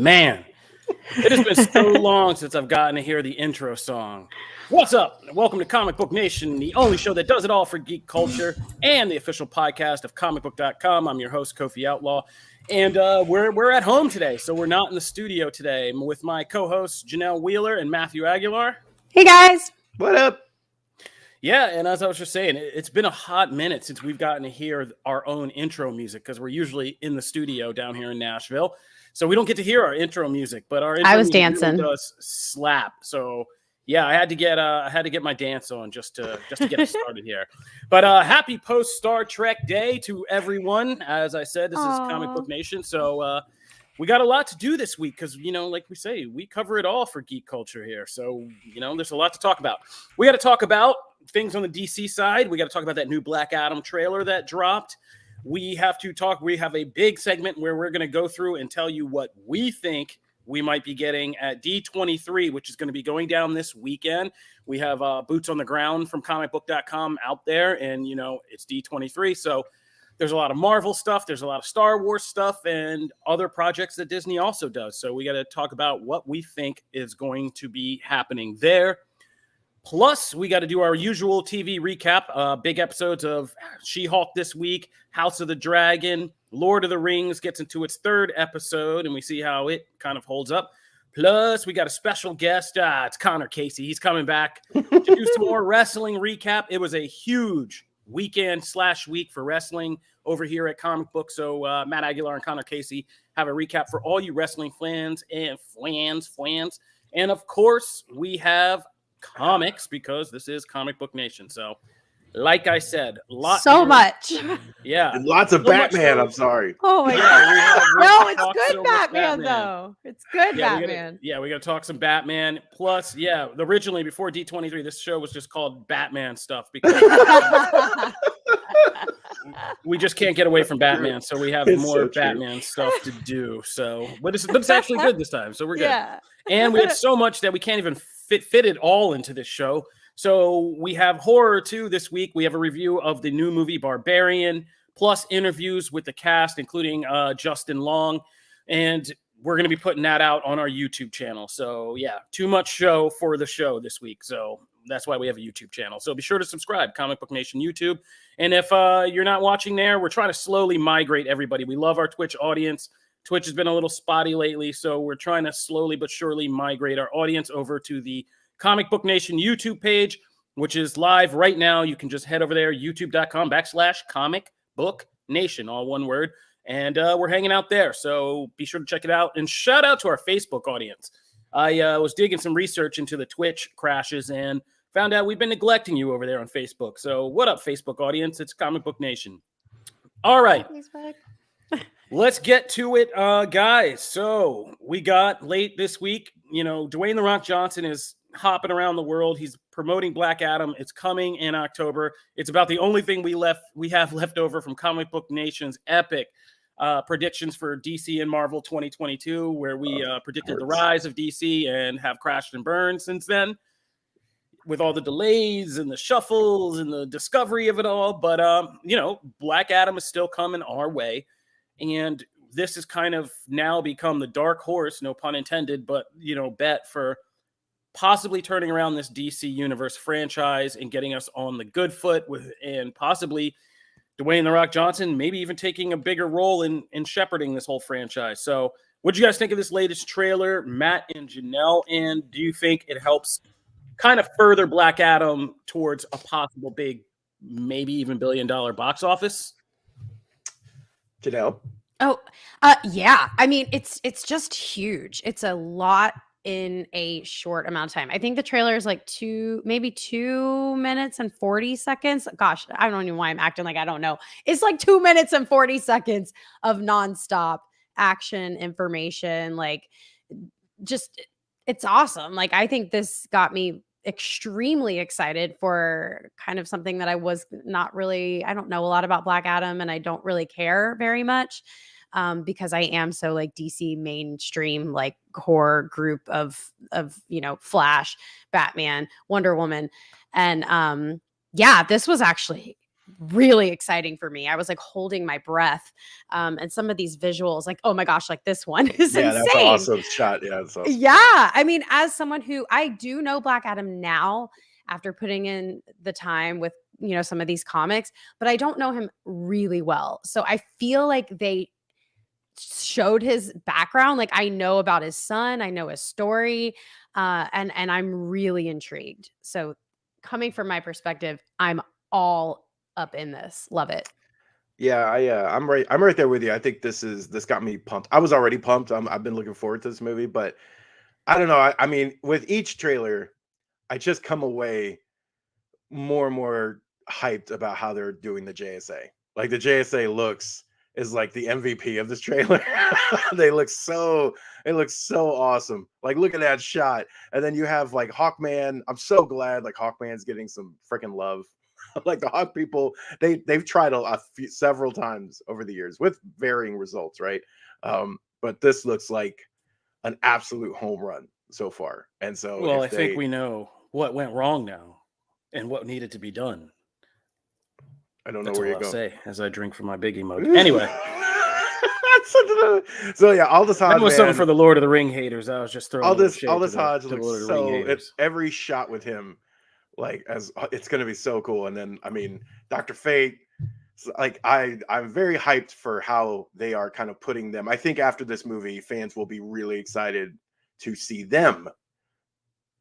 Man, it has been so long since I've gotten to hear the intro song. What's up? Welcome to Comic Book Nation, the only show that does it all for geek culture and the official podcast of comicbook.com. I'm your host, Kofi Outlaw, and we're at home today, so we're not in the studio today. I'm with my co-hosts, Janelle Wheeler and Matthew Aguilar. Hey, guys. What up? Yeah, and as I was just saying, it's been a hot minute since we've gotten to hear our own intro music because we're usually in the studio down here in Nashville. So we don't get to hear our intro music, but our intro I was music dancing. really does slap. So yeah, I had to get my dance on just to get us started here. But happy post Star Trek Day to everyone. As I said, this is Comic Book Nation. So we got a lot to do this week because, like we say, we cover it all for geek culture here. So, there's a lot to talk about. We got to talk about things on the DC side. We got to talk about that new Black Adam trailer that dropped. We have a big segment where we're going to go through and tell you what we think we might be getting at D23, which is going to be going down this weekend. We have boots on the ground from comicbook.com out there, and, it's D23. So there's a lot of Marvel stuff. There's a lot of Star Wars stuff and other projects that Disney also does. So we got to talk about what we think is going to be happening there. Plus, we got to do our usual TV recap. Big episodes of She-Hulk this week, House of the Dragon, Lord of the Rings gets into its third episode, and we see how it kind of holds up. Plus, we got a special guest. It's Connor Casey. He's coming back to do some more wrestling recap. It was a huge weekend/week for wrestling over here at Comic Book. So Matt Aguilar and Connor Casey have a recap for all you wrestling fans and flans. And, of course, we have comics because this is Comic Book Nation. So, like I said, Much. Yeah. And lots of So Batman, much I'm sorry. Oh my Yeah, God. we No, it's talked so good much Batman, though. It's good Batman. We got to talk some Batman. Plus, originally before D23, this show was just called Batman stuff because we just can't get away from Batman. So we have more Batman stuff to do. So, but it's actually good this time. So we're good. Yeah. And we have so much that we can't even fit it all into this show. So we have horror too this week. We have a review of the new movie Barbarian, plus interviews with the cast, including Justin Long. And we're going to be putting that out on our YouTube channel. So yeah, too much show for the show this week. So that's why we have a YouTube channel. So be sure to subscribe, Comic Book Nation YouTube. And if you're not watching there, we're trying to slowly migrate everybody. We love our Twitch audience. Twitch has been a little spotty lately, so we're trying to slowly but surely migrate our audience over to the Comic Book Nation YouTube page, which is live right now. You can just head over there, youtube.com/Comic Book Nation, all one word. And we're hanging out there, so be sure to check it out. And shout out to our Facebook audience. I was digging some research into the Twitch crashes and found out we've been neglecting you over there on Facebook. So what up, Facebook audience? It's Comic Book Nation. All right. Let's get to it, guys. So we got late this week. Dwayne "The Rock" Johnson is hopping around the world. He's promoting Black Adam. It's coming in October. It's about the only thing we have left over from Comic Book Nation's epic predictions for DC and Marvel 2022, where we predicted the rise of DC and have crashed and burned since then, with all the delays and the shuffles and the discovery of it all. But Black Adam is still coming our way. And this has kind of now become the dark horse, no pun intended, but, bet for possibly turning around this DC Universe franchise and getting us on the good foot and possibly Dwayne "The Rock" Johnson, maybe even taking a bigger role in shepherding this whole franchise. So what do you guys think of this latest trailer, Matt and Janelle? And do you think it helps kind of further Black Adam towards a possible big, maybe even $1 billion box office? Janelle? Oh, yeah. I mean, it's just huge. It's a lot in a short amount of time. I think the trailer is like 2 minutes and 40 seconds. Gosh, I don't know why I'm acting like I don't know. It's like 2 minutes and 40 seconds of nonstop action information. Like, just, it's awesome. Like, I think this got me extremely excited for kind of something that I was not really, I don't know a lot about Black Adam and I don't really care very much. Because I am so like DC mainstream, like horror group of Flash, Batman, Wonder Woman. And this was actually really exciting for me. I was like holding my breath. And some of these visuals, like, oh my gosh, like this one is Yeah, insane. that's an awesome shot. Yeah, that's awesome. Yeah. I mean, as someone who I do know Black Adam now after putting in the time with, some of these comics, but I don't know him really well. So I feel like they showed his background. Like I know about his son, I know his story, and I'm really intrigued. So coming from my perspective, I'm all up in this. Love it. Yeah, I'm right there with you. I think this got me pumped. I was already pumped. I've been looking forward to this movie, but I don't know. I mean, with each trailer, I just come away more and more hyped about how they're doing the JSA. Like the JSA is like the MVP of this trailer. It looks so awesome. Like look at that shot. And then you have like Hawkman. I'm so glad like Hawkman's getting some freaking love. Like the Hawk people, they've tried several times over the years with varying results, right? But this looks like an absolute home run so far. And so well, I think we know what went wrong now and what needed to be done. I don't know That's where all you I'll go. say as I drink from my Biggie mug. Anyway. So yeah, all this Hodge, that was something for the Lord of the Ring haters. I was just throwing all this to Hodge the looks Lord of the Ring so haters. every shot with him, like as it's gonna be so cool. And then I mean, Dr. Fate, like I'm very hyped for how they are kind of putting them. I think after this movie, fans will be really excited to see them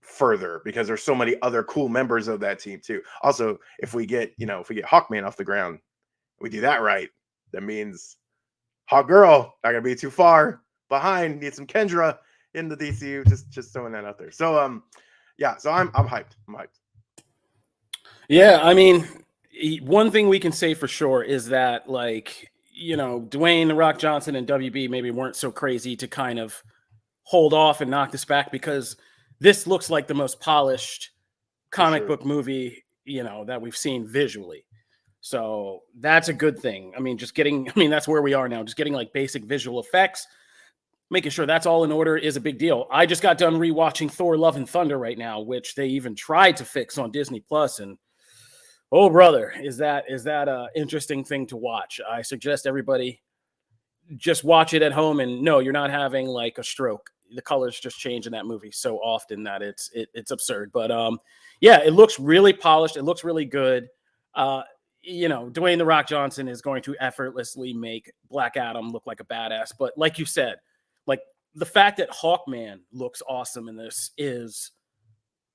further because there's so many other cool members of that team too. Also, if we get Hawkman off the ground, we do that right. That means Hawk Girl not gonna be too far behind. Need some Kendra in the DCU. Just throwing that out there. So yeah. So I'm hyped. I'm hyped. Yeah, I mean, one thing we can say for sure is that like Dwayne "The Rock" Johnson and WB maybe weren't so crazy to kind of hold off and knock this back because this looks like the most polished comic book movie that we've seen visually. So that's a good thing. I mean, that's where we are now. Just getting like basic visual effects, making sure that's all in order is a big deal. I just got done rewatching Thor: Love and Thunder right now, which they even tried to fix on Disney Plus, and oh brother, is that a interesting thing to watch. I suggest everybody just watch it at home, and no, you're not having like a stroke. The colors just change in that movie so often that it's absurd. But yeah, it looks really polished. It looks really good. Dwayne "The Rock" Johnson is going to effortlessly make Black Adam look like a badass. But like you said, like the fact that Hawkman looks awesome in this is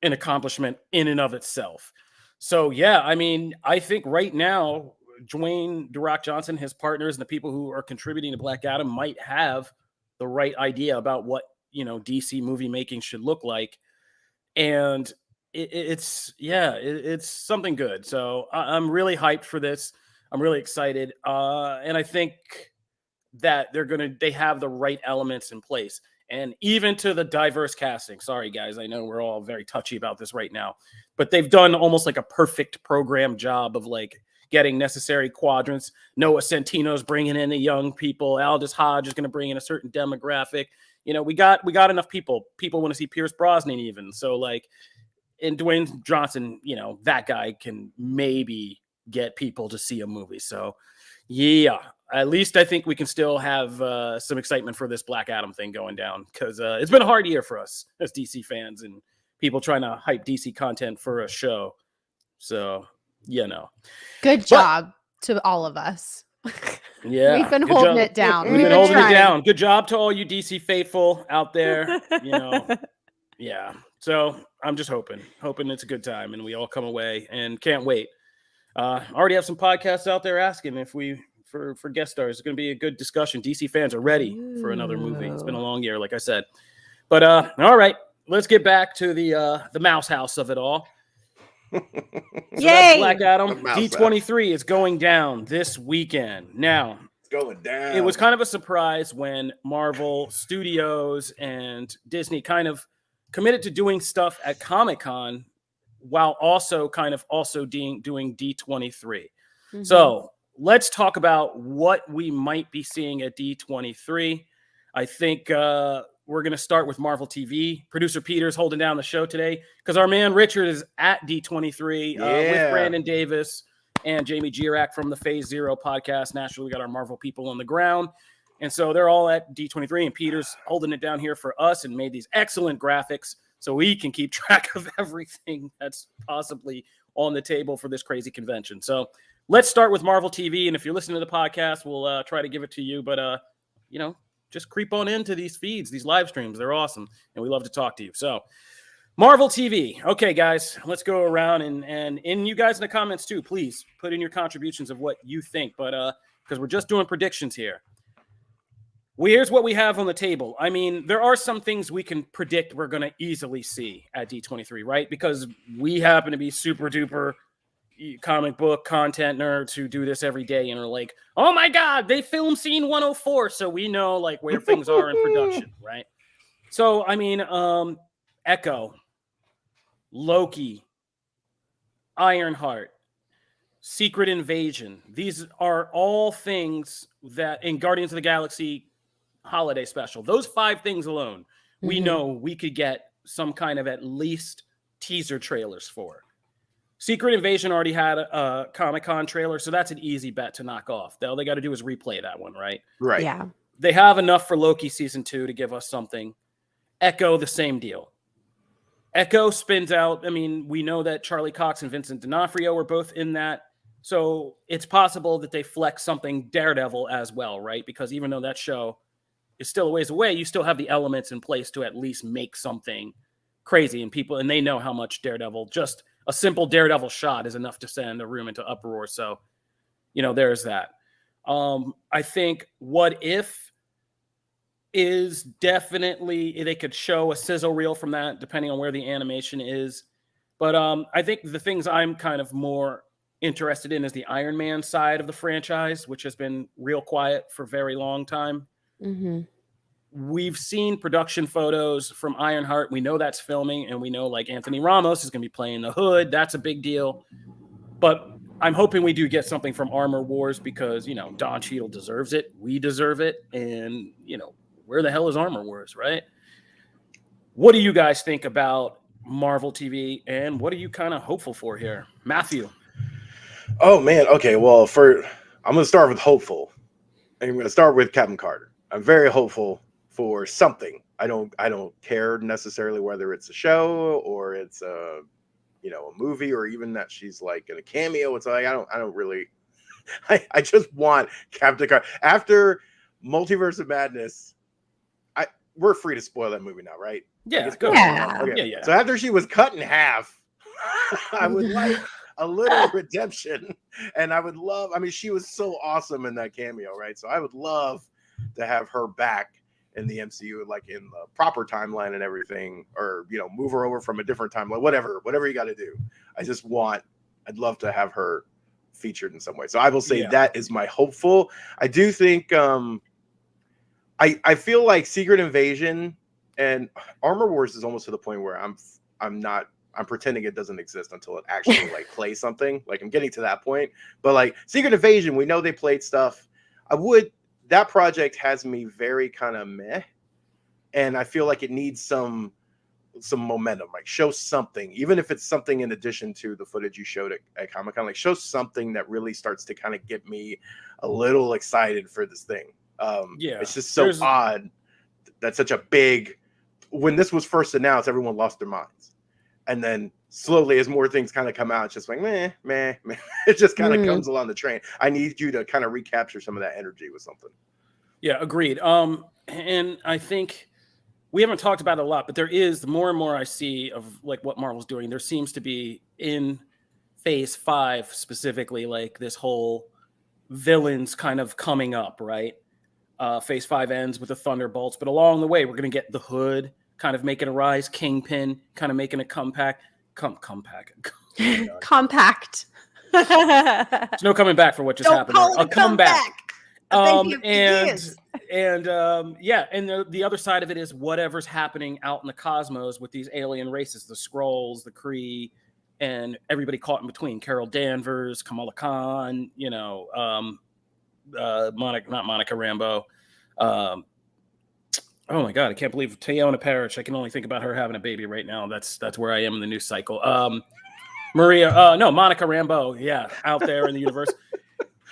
an accomplishment in and of itself. So yeah, I mean, I think right now, Dwayne "The Rock" Johnson, his partners, and the people who are contributing to Black Adam might have the right idea about what DC movie making should look like, and it's something good. So I'm really hyped for this. I'm really excited, and I think that they have the right elements in place, and even to the diverse casting. Sorry guys, I know we're all very touchy about this right now, but they've done almost like a perfect program job of like getting necessary quadrants. Noah Centino's bringing in the young people. Aldous Hodge is going to bring in a certain demographic. We got enough people. People want to see Pierce Brosnan even. So like, and Dwayne Johnson, that guy can maybe get people to see a movie. So yeah, at least I think we can still have some excitement for this Black Adam thing going down, because it's been a hard year for us as DC fans and people trying to hype DC content for a show. So, Good job to all of us. Yeah. We've been holding it down. We've been holding it down. Good job to all you DC faithful out there. Yeah. So I'm just hoping it's a good time and we all come away, and can't wait. Already have some podcasts out there asking if for guest stars. It's going to be a good discussion. DC fans are ready for another movie. It's been a long year, like I said. But all right, let's get back to the mouse house of it all. So that's Black Adam. D23 is going down this weekend. Now, it's going down. It was kind of a surprise when Marvel Studios and Disney kind of committed to doing stuff at Comic-Con while also doing D23. Mm-hmm. So let's talk about what we might be seeing at D23. I think we're going to start with Marvel TV. Producer Peter's holding down the show today because our man Richard is at D23 with Brandon Davis and Jamie Girac from the Phase Zero podcast. Naturally, we got our Marvel people on the ground. And so they're all at D23, and Peter's holding it down here for us and made these excellent graphics so we can keep track of everything that's possibly on the table for this crazy convention. So let's start with Marvel TV. And if you're listening to the podcast, we'll try to give it to you. But, just creep on into these feeds, these live streams. They're awesome, and we love to talk to you. So Marvel TV. Okay, guys, let's go around and you guys in the comments too, please put in your contributions of what you think. But because we're just doing predictions here. Here's what we have on the table. I mean, there are some things we can predict we're going to easily see at D23, right? Because we happen to be super duper comic book content nerds who do this every day and are like, oh my God, they filmed scene 104. So we know like where things are in production, right? So, I mean, Echo, Loki, Ironheart, Secret Invasion. These are all things that in Guardians of the Galaxy holiday special, those 5 things alone, we know we could get some kind of at least teaser trailers for. Secret Invasion already had a Comic-Con trailer, so that's an easy bet to knock off. All they got to do is replay that one, right? Right. Yeah. They have enough for Loki season 2 to give us something. Echo, the same deal. Echo spins out. I mean, we know that Charlie Cox and Vincent D'Onofrio were both in that. So it's possible that they flex something Daredevil as well, right? Because even though that show is still a ways away, you still have the elements in place to at least make something crazy. And they know how much Daredevil, just a simple Daredevil shot is enough to send a room into uproar. So, there's that. I think What If is definitely, they could show a sizzle reel from that, depending on where the animation is. But I think the things I'm kind of more interested in is the Iron Man side of the franchise, which has been real quiet for a very long time. Mm-hmm. We've seen production photos from Ironheart. We know that's filming, and we know like Anthony Ramos is going to be playing the Hood. That's a big deal. But I'm hoping we do get something from Armor Wars because, Don Cheadle deserves it. We deserve it. And, where the hell is Armor Wars, right? What do you guys think about Marvel TV, and what are you kind of hopeful for here? Matthew. Oh, man. Okay, well, I'm going to start with hopeful. And I'm going to start with Captain Carter. I'm very hopeful for something. I don't care necessarily whether it's a show or it's a movie or even that she's like in a cameo. It's like I don't really I just want Captain Carter. After Multiverse of Madness, we're free to spoil that movie now, right? Yeah, go. Yeah. Okay. Yeah. So after she was cut in half, I would like a little redemption, and I would love. I mean, she was so awesome in that cameo, right? So I would love to have her back in the MCU, like in the proper timeline and everything, or move her over from a different timeline, whatever you got to do. I'd love to have her featured in some way. So I will say that is my hopeful. I do think I feel like Secret Invasion and Armor Wars is almost to the point where I'm pretending it doesn't exist until it actually like plays something. Like I'm getting to that point. But like Secret Invasion, we know they played stuff. That project has me very kind of meh, and I feel like it needs some momentum. Like show something, even if it's something in addition to the footage you showed at Comic-Con. Like show something that really starts to kind of get me a little excited for this thing. It's just so odd that such a big. When this was first announced, everyone lost their minds, and then slowly, as more things kind of come out, it's just like meh. It just kind of comes along the train. I need you to kind of recapture some of that energy with something. Yeah, agreed. And I think we haven't talked about it a lot, but there is, the more and more I see of like what Marvel's doing, there seems to be in Phase 5 specifically, like this whole villains kind of coming up, right? Phase 5 ends with the Thunderbolts, but along the way, we're going to get the Hood kind of making a rise, Kingpin kind of making a comeback. Compact. There's no coming back for what just happened. I'll come back. And the other side of it is whatever's happening out in the cosmos with these alien races, the Skrulls, the Kree, and everybody caught in between. Carol Danvers, Kamala Khan, Monica Rambeau. Oh my God, I can't believe Teyonah Parrish. I can only think about her having a baby right now. That's where I am in the news cycle. Monica Rambeau, yeah, out there in the universe.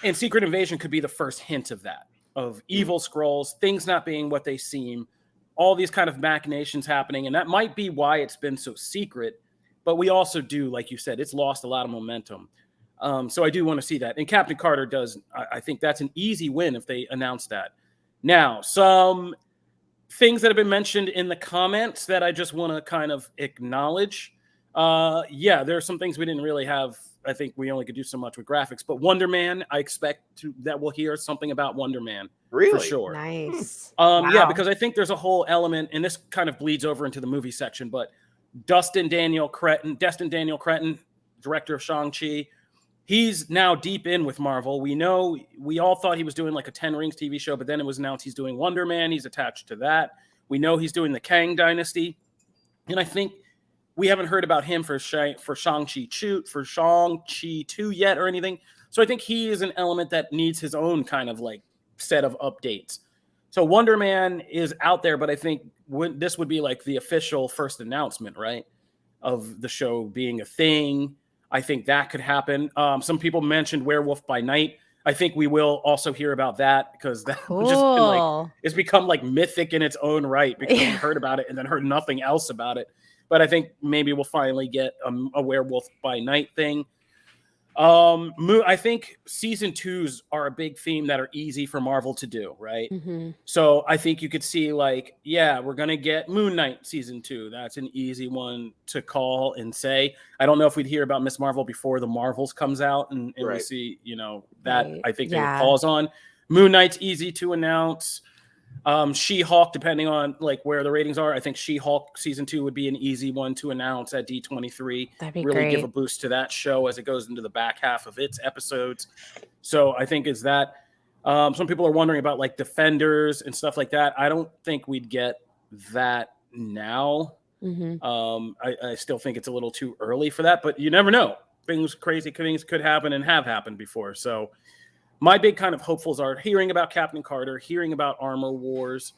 And Secret Invasion could be the first hint of that, of evil Skrulls, things not being what they seem, all these kind of machinations happening. And that might be why it's been so secret. But we also do, like you said, it's lost a lot of momentum. So I do want to see that. And Captain Carter does, I think that's an easy win if they announce that. Now, some things that have been mentioned in the comments that I just want to kind of acknowledge. Yeah, there are some things we didn't really have. I think we only could do so much with graphics, but Wonder Man, I expect that we'll hear something about Wonder Man Really? for sure. Nice. Yeah, because I think there's a whole element, and this kind of bleeds over into the movie section, but Destin Daniel Cretton, director of Shang-Chi, he's now deep in with Marvel. We know, we all thought he was doing like a 10 Rings TV show, but then it was announced he's doing Wonder Man. He's attached to that. We know he's doing the Kang Dynasty. And I think we haven't heard about him for Shang-Chi 2 yet or anything. So I think he is an element that needs his own kind of like set of updates. So Wonder Man is out there, but I think this would be like the official first announcement, right? Of the show being a thing. I think that could happen. Some people mentioned Werewolf by Night. I think we will also hear about that because that just been like, it's become like mythic in its own right because we heard about it and then heard nothing else about it. But I think maybe we'll finally get a Werewolf by Night thing. I think season 2s are a big theme that are easy for Marvel to do, right? Mm-hmm. So I think you could see like, yeah, we're going to get Moon Knight season 2. That's an easy one to call and say. I don't know if we'd hear about Miss Marvel before the Marvels comes out and we see, that I think they would pause on. Moon Knight's easy to announce. She-Hulk, depending on like where the ratings are, I think She-Hulk season 2 would be an easy one to announce at D23. That'd be really great. Give a boost to that show as it goes into the back half of its episodes. So I think is that some people are wondering about like Defenders and stuff like that. I don't think we'd get that now. Mm-hmm. I still think it's a little too early for that, but you never know. Crazy things could happen and have happened before. So my big kind of hopefuls are hearing about Captain Carter, hearing about Armor Wars.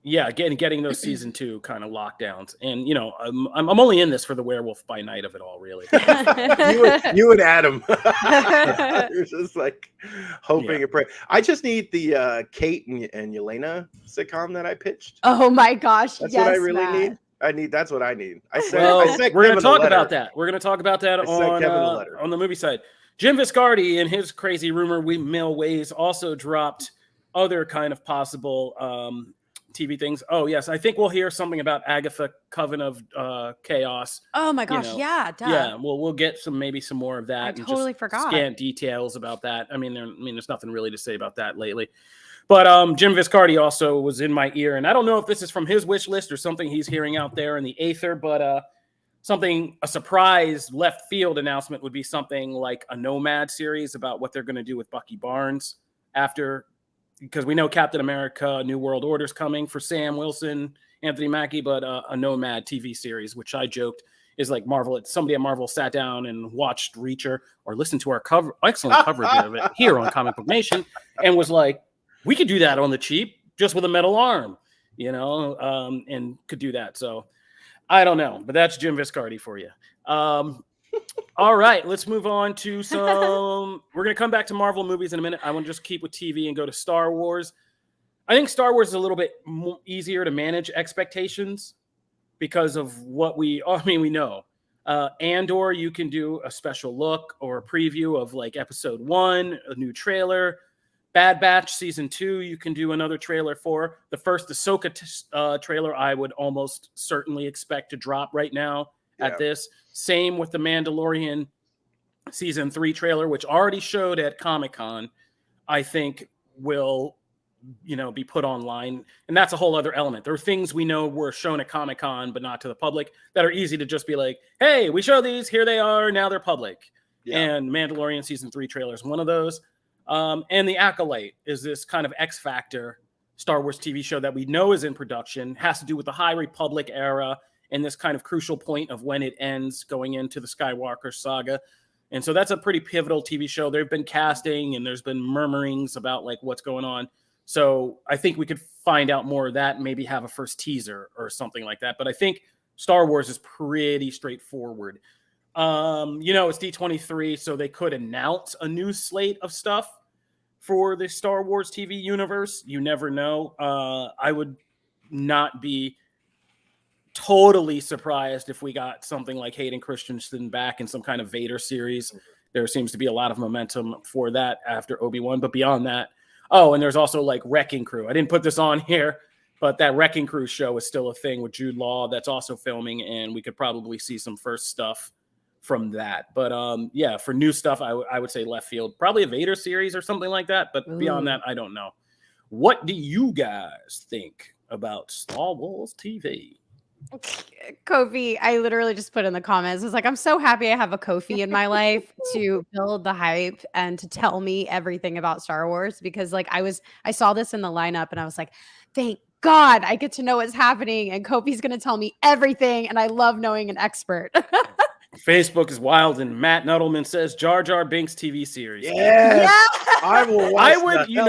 Getting those season 2 kind of lockdowns. And, I'm only in this for the Werewolf by Night of it all, really. you and Adam. You're just like hoping and praying. I just need the Kate and Yelena sitcom that I pitched. Oh my gosh. That's what I really need. That's what I need. We're going to talk about that. We're going to talk about that on the movie side. Jim Viscardi, in his crazy rumor mill ways, also dropped other kind of possible TV things. Oh, yes. I think we'll hear something about Agatha Coven of Chaos. Oh, my gosh. Yeah. Duh. Yeah. We'll get maybe some more of that. I totally forgot. Scant details about that. I mean, there's nothing really to say about that lately. But Jim Viscardi also was in my ear. And I don't know if this is from his wish list or something he's hearing out there in the aether, but a surprise left field announcement would be something like a Nomad series about what they're going to do with Bucky Barnes after, because we know Captain America, New World Order's coming for Sam Wilson, Anthony Mackie, but a Nomad TV series, which I joked is like Marvel. Somebody at Marvel sat down and watched Reacher or listened to our excellent coverage of it here on Comic Book Nation and was like, we could do that on the cheap just with a metal arm, and could do that. So I don't know, but that's Jim Viscardi for you. All right, let's move on to some. We're going to come back to Marvel movies in a minute. I want to just keep with TV and go to Star Wars. I think Star Wars is a little bit easier to manage expectations because of what we know. Andor, you can do a special look or a preview of like episode 1, a new trailer. Bad Batch season 2, you can do another trailer for. The first Ahsoka trailer, I would almost certainly expect to drop right now at this. Same with the Mandalorian season 3 trailer, which already showed at Comic-Con, I think will, be put online. And that's a whole other element. There are things we know were shown at Comic-Con, but not to the public, that are easy to just be like, hey, we show these, here they are, now they're public. Yeah. And Mandalorian season 3 trailer is one of those. And The Acolyte is this kind of X Factor Star Wars TV show that we know is in production, has to do with the High Republic era and this kind of crucial point of when it ends going into the Skywalker saga. And so that's a pretty pivotal TV show. There've been casting and there's been murmurings about like what's going on. So I think we could find out more of that and maybe have a first teaser or something like that. But I think Star Wars is pretty straightforward. It's D23, so they could announce a new slate of stuff for the Star Wars TV universe. You never know. I would not be totally surprised if we got something like Hayden Christensen back in some kind of Vader series. There seems to be a lot of momentum for that after Obi-Wan, but beyond that, and there's also like Wrecking Crew. I didn't put this on here, but that Wrecking Crew show is still a thing with Jude Law that's also filming, and we could probably see some first stuff from that. But for new stuff, I would say left field, probably a Vader series or something like that. But beyond that, I don't know. What do you guys think about Star Wars TV? Kofi, I literally just put in the comments. I was like, I'm so happy I have a Kofi in my life to build the hype and to tell me everything about Star Wars, because like I saw this in the lineup and I was like, thank God I get to know what's happening and Kofi's going to tell me everything. And I love knowing an expert. Facebook is wild, and Matt Nuttleman says Jar Jar Binks TV series. Yes. I will watch You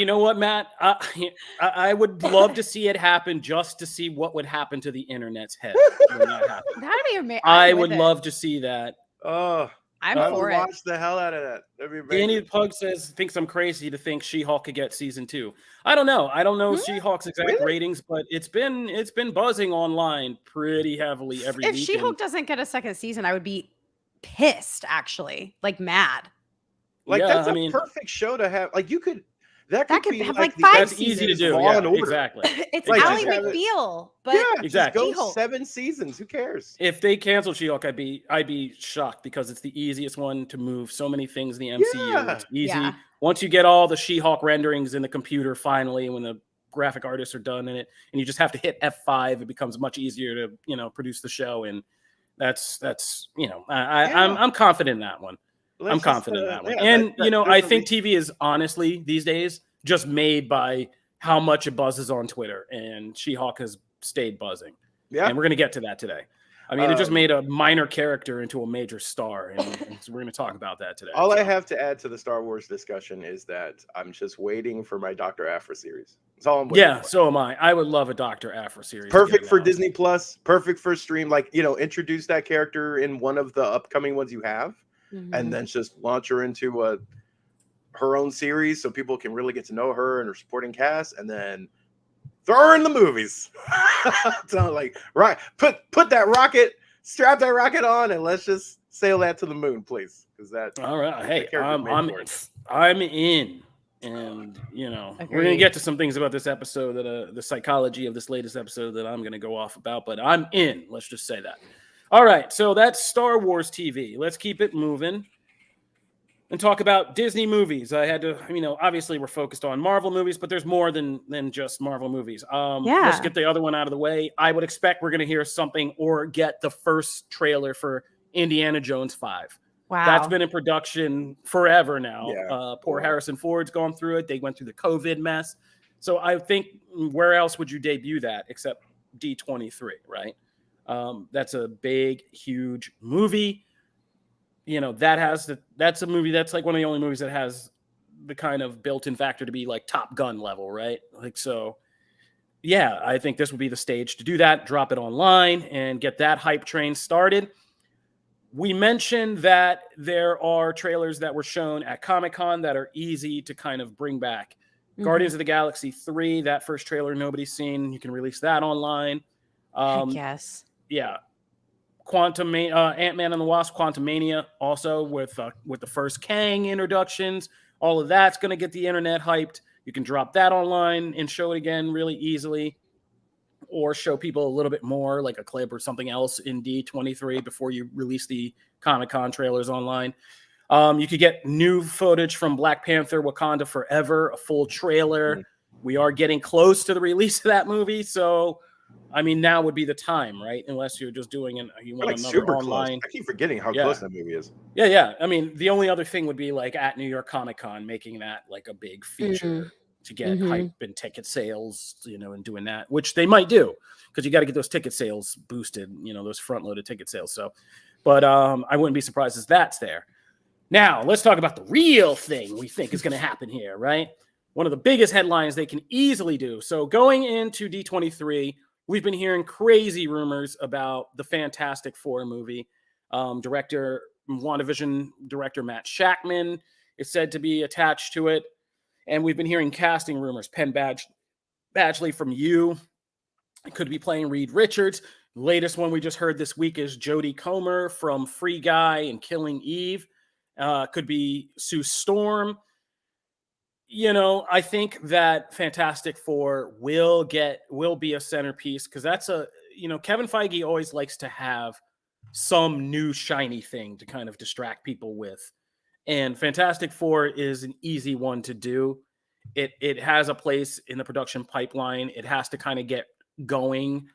know what, Matt? I would love to see it happen, just to see what would happen to the internet's head when that happened. That'd be amazing. I would love to see that. Oh, I'm for it. Watch the hell out of that. Danny the Pug thinks I'm crazy to think She-Hulk could get season 2. I don't know. I don't know She-Hulk's exact ratings, but it's been buzzing online pretty heavily every week. If She-Hulk doesn't get a second season, I would be pissed, actually, like mad. Like that's a perfect show to have. Like you could. That could have like 5 That's seasons. easy to do. Yeah, exactly. It's like, Ally McBeal, but exactly. Go 7 seasons. Who cares? If they canceled She-Hulk, I'd be shocked, because it's the easiest one to move so many things in the MCU. Yeah. It's easy. Yeah. Once you get all the She-Hulk renderings in the computer, finally, when the graphic artists are done in it, and you just have to hit F5, it becomes much easier to produce the show. And that's I'm confident in that one. I'm confident in that one. And, I think TV is honestly these days just made by how much it buzzes on Twitter, and She-Hulk has stayed buzzing. Yeah. And we're going to get to that today. I mean, it just made a minor character into a major star, and so we're going to talk about that today. All I have to add to the Star Wars discussion is that I'm just waiting for my Dr. Aphra series. That's all I'm waiting for. So am I. I would love a Dr. Aphra series. Perfect for Disney Plus, perfect for stream. Like, introduce that character in one of the upcoming ones you have. Mm-hmm. And then just launch her into her own series so people can really get to know her and her supporting cast, and then throw her in the movies. So right, put that rocket, strap that rocket on, and let's just sail that to the moon, please. Because that all right. Hey, I'm in. And we're gonna get to some things about this episode, that the psychology of this latest episode that I'm gonna go off about, but I'm in. Let's just say that. All right, so that's Star Wars TV. Let's keep it moving and talk about Disney movies. I had to, obviously we're focused on Marvel movies, but there's more than just Marvel movies. Let's get the other one out of the way. I would expect we're going to hear something or get the first trailer for Indiana Jones 5. Wow. That's been in production forever now. Yeah. Poor Harrison Ford's gone through it. They went through the COVID mess. So I think, where else would you debut that except D23, right? That's a big, huge movie. That's a movie that's like one of the only movies that has the kind of built-in factor to be like Top Gun level, right? I think this would be the stage to do that, drop it online and get that hype train started. We mentioned that there are trailers that were shown at Comic-Con that are easy to kind of bring back. Mm-hmm. Guardians of the Galaxy 3, that first trailer nobody's seen. You can release that online. Yes. Yeah. Ant-Man and the Wasp, Quantumania, also with the first Kang introductions. All of that's going to get the internet hyped. You can drop that online and show it again really easily, or show people a little bit more, like a clip or something else in D23 before you release the Comic-Con trailers online. You could get new footage from Black Panther: Wakanda Forever, a full trailer. Mm-hmm. We are getting close to the release of that movie, so now would be the time, right? Unless you're just doing you want another super online. Close. I keep forgetting how close that movie is. Yeah. The only other thing would be like at New York Comic Con, making that like a big feature to get hype and ticket sales, and doing that, which they might do, because you got to get those ticket sales boosted, those front loaded ticket sales. So, but I wouldn't be surprised if that's there. Now let's talk about the real thing we think is going to happen here, right? One of the biggest headlines they can easily do. So going into D23, we've been hearing crazy rumors about the Fantastic Four movie. WandaVision director Matt Shakman is said to be attached to it. And we've been hearing casting rumors. Penn Badgley from You could be playing Reed Richards. The latest one we just heard this week is Jodie Comer from Free Guy and Killing Eve. Could be Sue Storm. I think that Fantastic Four will be a centerpiece because that's Kevin Feige always likes to have some new shiny thing to kind of distract people with. And Fantastic Four is an easy one to do. It has a place in the production pipeline. It has to kind of get going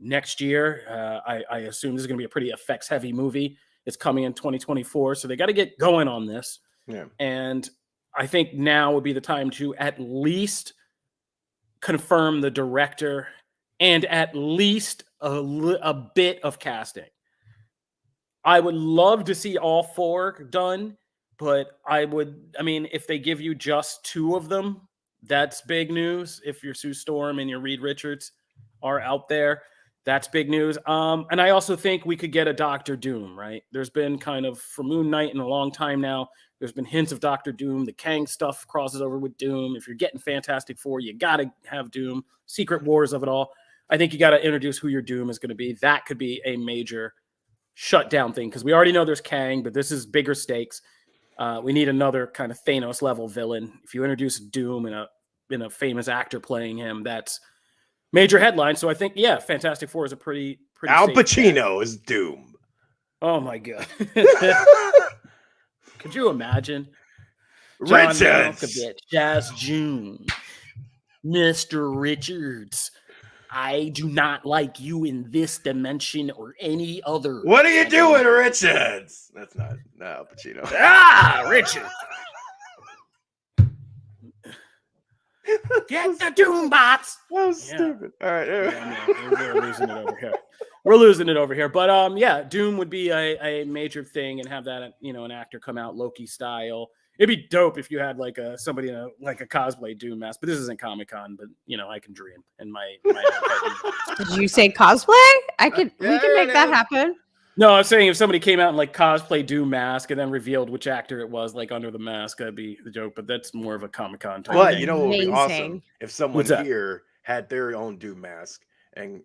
next year. I assume this is going to be a pretty effects heavy movie. It's coming in 2024. So they got to get going on this. Yeah. And I think now would be the time to at least confirm the director and at least a bit of casting. I would love to see all four done, but if they give you just two of them, that's big news. If your Sue Storm and your Reed Richards are out there, that's big news. And I also think we could get a Doctor Doom, right? There's been kind of, for Moon Knight in a long time now, there's been hints of Doctor Doom. The Kang stuff crosses over with Doom. If you're getting Fantastic Four, you got to have Doom. Secret Wars of it all. I think you got to introduce who your Doom is going to be. That could be a major shutdown thing because we already know there's Kang, but this is bigger stakes. We need another kind of Thanos level villain. If you introduce Doom and a famous actor playing him, that's major headline. So I think, Fantastic Four is a pretty Al Pacino is Doom. Oh my God. Could you imagine? Richards. Jazz June. Mr. Richards. I do not like you in this dimension or any other. What are you doing, Richards? That's not Al Pacino. Richards. Get the Doom bots. That was stupid. All right. We're losing it over here. We're losing it over here. But Doom would be a major thing and have that, an actor come out Loki style. It'd be dope if you had somebody in a cosplay Doom mask, but this isn't Comic-Con, but I can dream in my Did you say cosplay? We can make that happen. No, I'm saying if somebody came out in cosplay Doom mask and then revealed which actor it was under the mask, that'd be the joke, but that's more of a Comic-Con type But thing. you know what would be awesome? If someone here had their own Doom mask and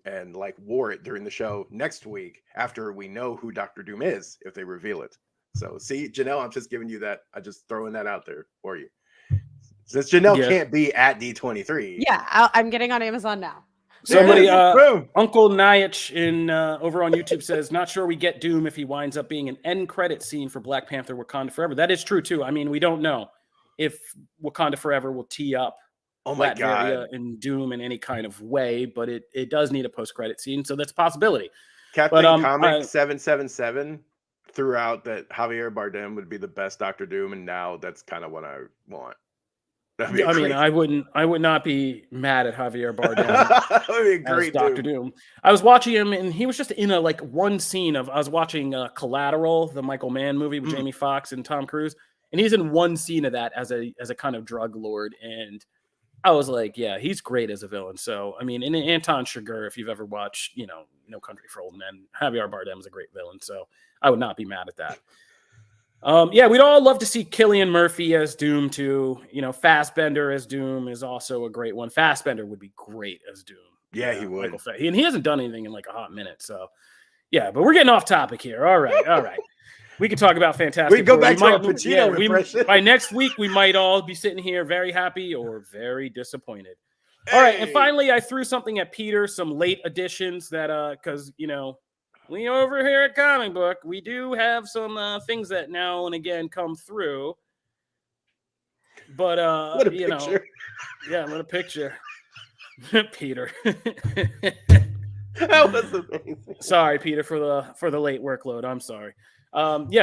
wore it during the show next week after we know who Dr. Doom is, if they reveal it. So see, Janelle, I'm just giving you that. I'm just throwing that out there for you. Since Janelle can't be at D23. Yeah, I'm getting on Amazon now. Somebody, Uncle Nyach over on YouTube says, not sure we get Doom if he winds up being an end credit scene for Black Panther Wakanda Forever. That is true, too. I mean, we don't know if Wakanda Forever will tee up Latveria and Doom in any kind of way, but it does need a post-credit scene, so that's a possibility. Captain Comic 777 threw out that Javier Bardem would be the best Doctor Doom, and now that's kind of what I want. I would not be mad at Javier Bardem as Doctor Doom. I was watching him, and he was just in one scene of. I was watching Collateral, the Michael Mann movie with Jamie Foxx and Tom Cruise, and he's in one scene of that as a kind of drug lord, and I was like, yeah, he's great as a villain. So I mean, in Anton Chigurh, if you've ever watched, No Country for Old Men, Javier Bardem is a great villain. So I would not be mad at that. We'd all love to see Cillian Murphy as Doom too. Fassbender as Doom is also a great one. Fassbender would be great as Doom. Yeah, he would. And he hasn't done anything in a hot minute. So, yeah, but we're getting off topic here. All right. We could talk about Fantastic. We go back to our Pacino by next week, we might all be sitting here very happy or very disappointed. All right, and finally, I threw something at Peter, some late additions that, because, we over here at Comic Book, we do have some things that now and again come through. But what a picture. What a picture. Peter. That was amazing. Sorry, Peter, for the late workload. I'm sorry.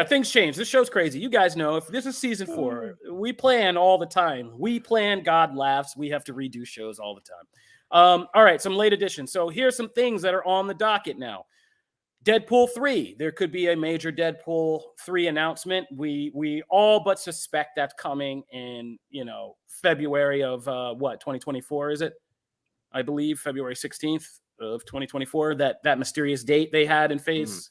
Things change. This show's crazy. You guys know, if this is season 4, we plan all the time. We plan, God laughs. We have to redo shows all the time. All right, some late additions. So here's some things that are on the docket now. Deadpool 3. There could be a major Deadpool 3 announcement. We all but suspect that's coming in, February of 2024, is it? I believe February 16th. of 2024. That mysterious date they had in phase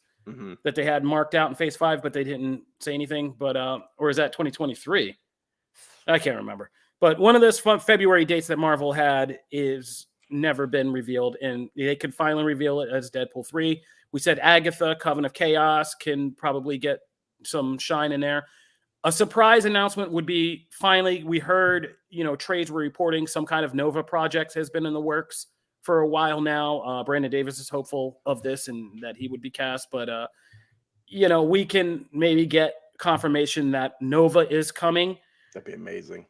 that they had marked out in phase 5, but they didn't say anything. But or is that 2023? I can't remember. But one of those February dates that Marvel had is never been revealed, and they could finally reveal it as Deadpool 3. We said Agatha, Coven of Chaos, can probably get some shine in there. A surprise announcement would be, finally, we heard, trades were reporting some kind of Nova project has been in the works for a while now. Brandon Davis is hopeful of this and that he would be cast. But, we can maybe get confirmation that Nova is coming. That'd be amazing.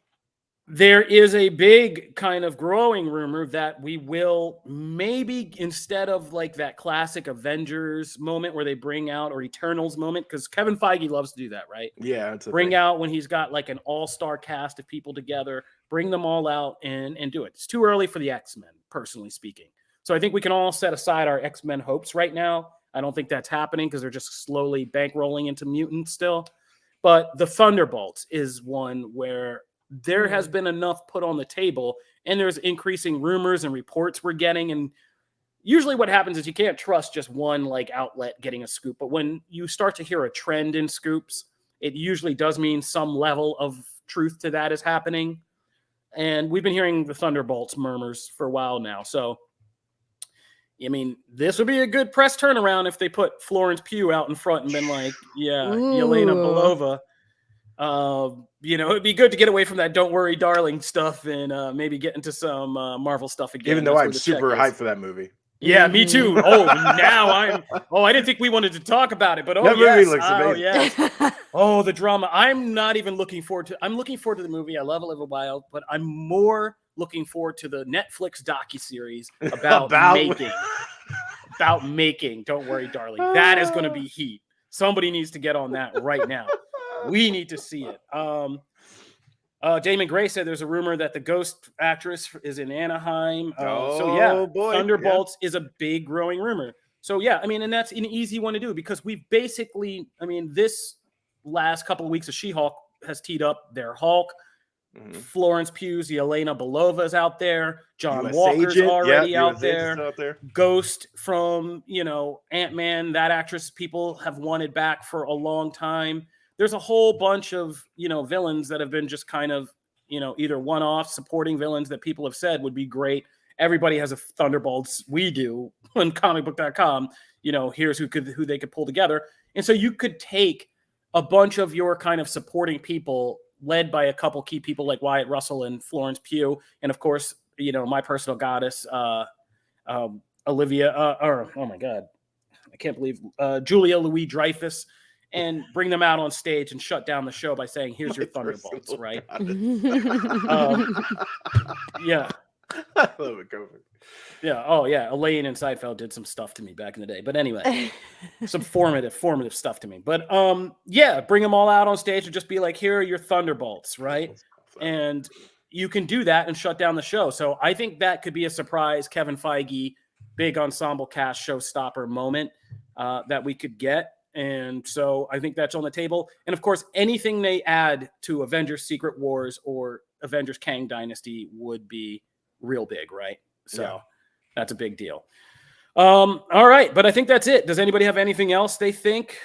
There is a big kind of growing rumor that we will maybe, instead of like that classic Avengers moment where they bring out, or Eternals moment, because Kevin Feige loves to do that, right? Yeah. Bring out when he's got like an all-star cast of people together, bring them all out and do it. It's too early for the X-Men, personally speaking. So I think we can all set aside our X-Men hopes right now. I don't think that's happening because they're just slowly bankrolling into mutants still. But the Thunderbolts is one where there has been enough put on the table, and there's increasing rumors and reports we're getting. And usually what happens is you can't trust just one like outlet getting a scoop. But when you start to hear a trend in scoops, it usually does mean some level of truth to that is happening. And we've been hearing the Thunderbolts murmurs for a while now. So, I mean, this would be a good press turnaround if they put Florence Pugh out in front and been like, yeah, Yelena Belova. It'd be good to get away from that "Don't Worry, Darling" stuff and maybe get into some Marvel stuff again. Even though I'm super hyped for that movie. Yeah, me too. Oh, now I didn't think we wanted to talk about it, but that movie looks amazing. Yes. Oh, the drama. I'm not even looking forward to. I'm looking forward to the movie. I love Olivia Wilde, but I'm more looking forward to the Netflix docuseries about making. About making. Don't Worry, Darling. That is going to be heat. Somebody needs to get on that right now. We need to see it. Damon Gray said there's a rumor that the Ghost actress is in Anaheim. Thunderbolts is a big growing rumor. So yeah, I mean, and that's an easy one to do because we've basically, this last couple of weeks of She-Hulk has teed up their Hulk. Florence Pugh's Yelena Belova is out there. John Walker's already out there. Ghost from, Ant-Man, that actress people have wanted back for a long time. There's a whole bunch of, villains that have been just kind of, either one-off supporting villains that people have said would be great. Everybody has a Thunderbolts. We do on comicbook.com. Here's who they could pull together. And so you could take a bunch of your kind of supporting people led by a couple key people like Wyatt Russell and Florence Pugh. And of course, my personal goddess, Olivia, oh my God, I can't believe Julia Louis-Dreyfus. And bring them out on stage and shut down the show by saying, here's your Thunderbolts, right? Yeah. I love it, Kofi. Yeah. Oh, yeah. Elaine and Seinfeld did some stuff to me back in the day. But anyway, some formative stuff to me. But bring them all out on stage and just be like, here are your Thunderbolts, right? And you can do that and shut down the show. So I think that could be a surprise Kevin Feige, big ensemble cast showstopper moment that we could get. And so I think that's on the table. And of course, anything they add to Avengers Secret Wars or Avengers Kang Dynasty would be real big, right? So that's a big deal. All right. But I think that's it. Does anybody have anything else they think?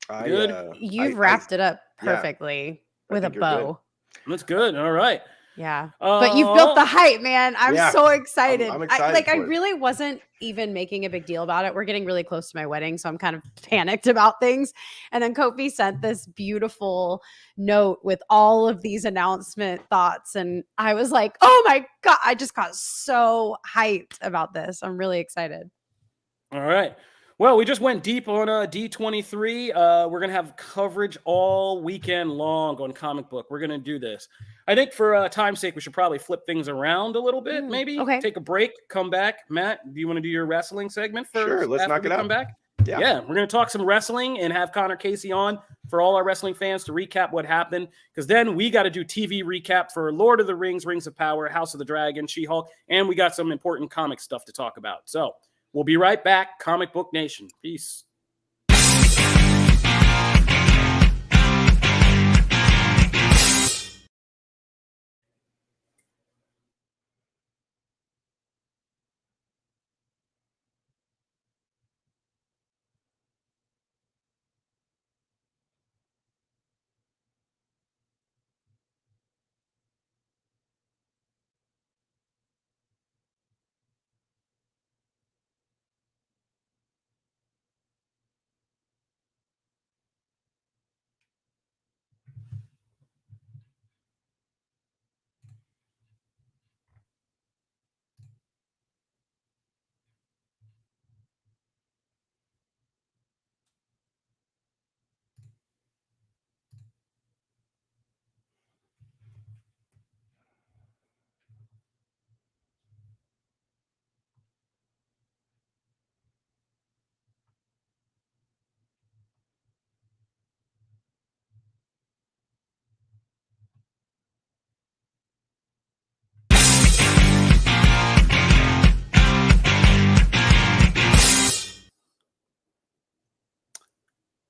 Good. You've wrapped it up perfectly with a bow. Good. That's good. All right. Yeah. But you've built the hype, man. I'm so excited. I'm excited. I really wasn't even making a big deal about it. We're getting really close to my wedding, so I'm kind of panicked about things. And then Kofi sent this beautiful note with all of these announcement thoughts. And I was like, oh my God, I just got so hyped about this. I'm really excited. All right. Well, we just went deep on D23. We're going to have coverage all weekend long on Comic Book. We're going to do this. I think for time's sake, we should probably flip things around a little bit, maybe. Okay. Take a break, come back. Matt, do you want to do your wrestling segment first? Sure, let's knock it out. Come back? Yeah, we're going to talk some wrestling and have Connor Casey on for all our wrestling fans to recap what happened. Because then we got to do TV recap for Lord of the Rings, Rings of Power, House of the Dragon, She-Hulk, and we got some important comic stuff to talk about. So we'll be right back. Comic Book Nation. Peace.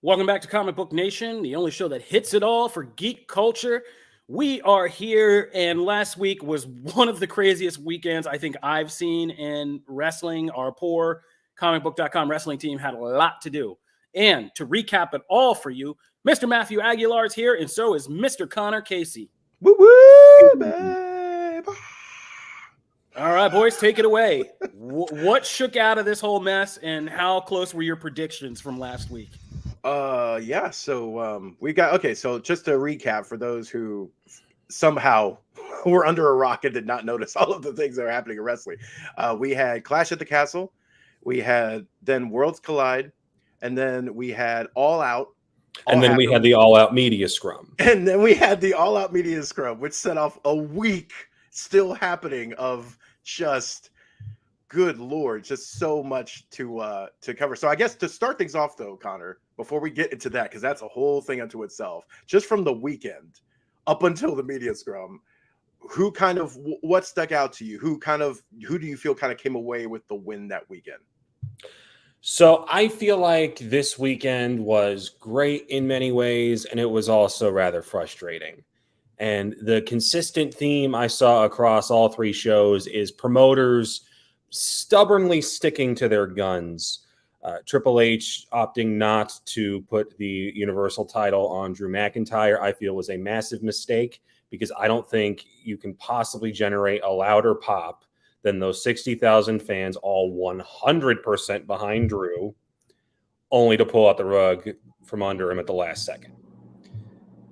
Welcome back to Comic Book Nation, the only show that hits it all for geek culture. We are here, and last week was one of the craziest weekends I think I've seen in wrestling. Our poor comicbook.com wrestling team had a lot to do. And to recap it all for you, Mr. Matthew Aguilar is here, and so is Mr. Connor Casey. Woo woo, babe. All right, boys, take it away. What shook out of this whole mess, and how close were your predictions from last week? Yeah, so we got, okay, so just to recap for those who somehow were under a rock and did not notice all of the things that are happening in wrestling. We had Clash at the Castle, we had then Worlds Collide, and then we had All Out. And then we had the All Out Media Scrum. And then we had the All Out Media Scrum, which set off a week still happening of just, good Lord, just so much to cover. So I guess to start things off, though, Connor, before we get into that, because that's a whole thing unto itself, just from the weekend up until the Media Scrum, what stuck out to you? Who do you feel kind of came away with the win that weekend? So I feel like this weekend was great in many ways, and it was also rather frustrating. And the consistent theme I saw across all three shows is promoters stubbornly sticking to their guns. Triple H opting not to put the Universal title on Drew McIntyre, I feel was a massive mistake, because I don't think you can possibly generate a louder pop than those 60,000 fans all 100% behind Drew, only to pull out the rug from under him at the last second.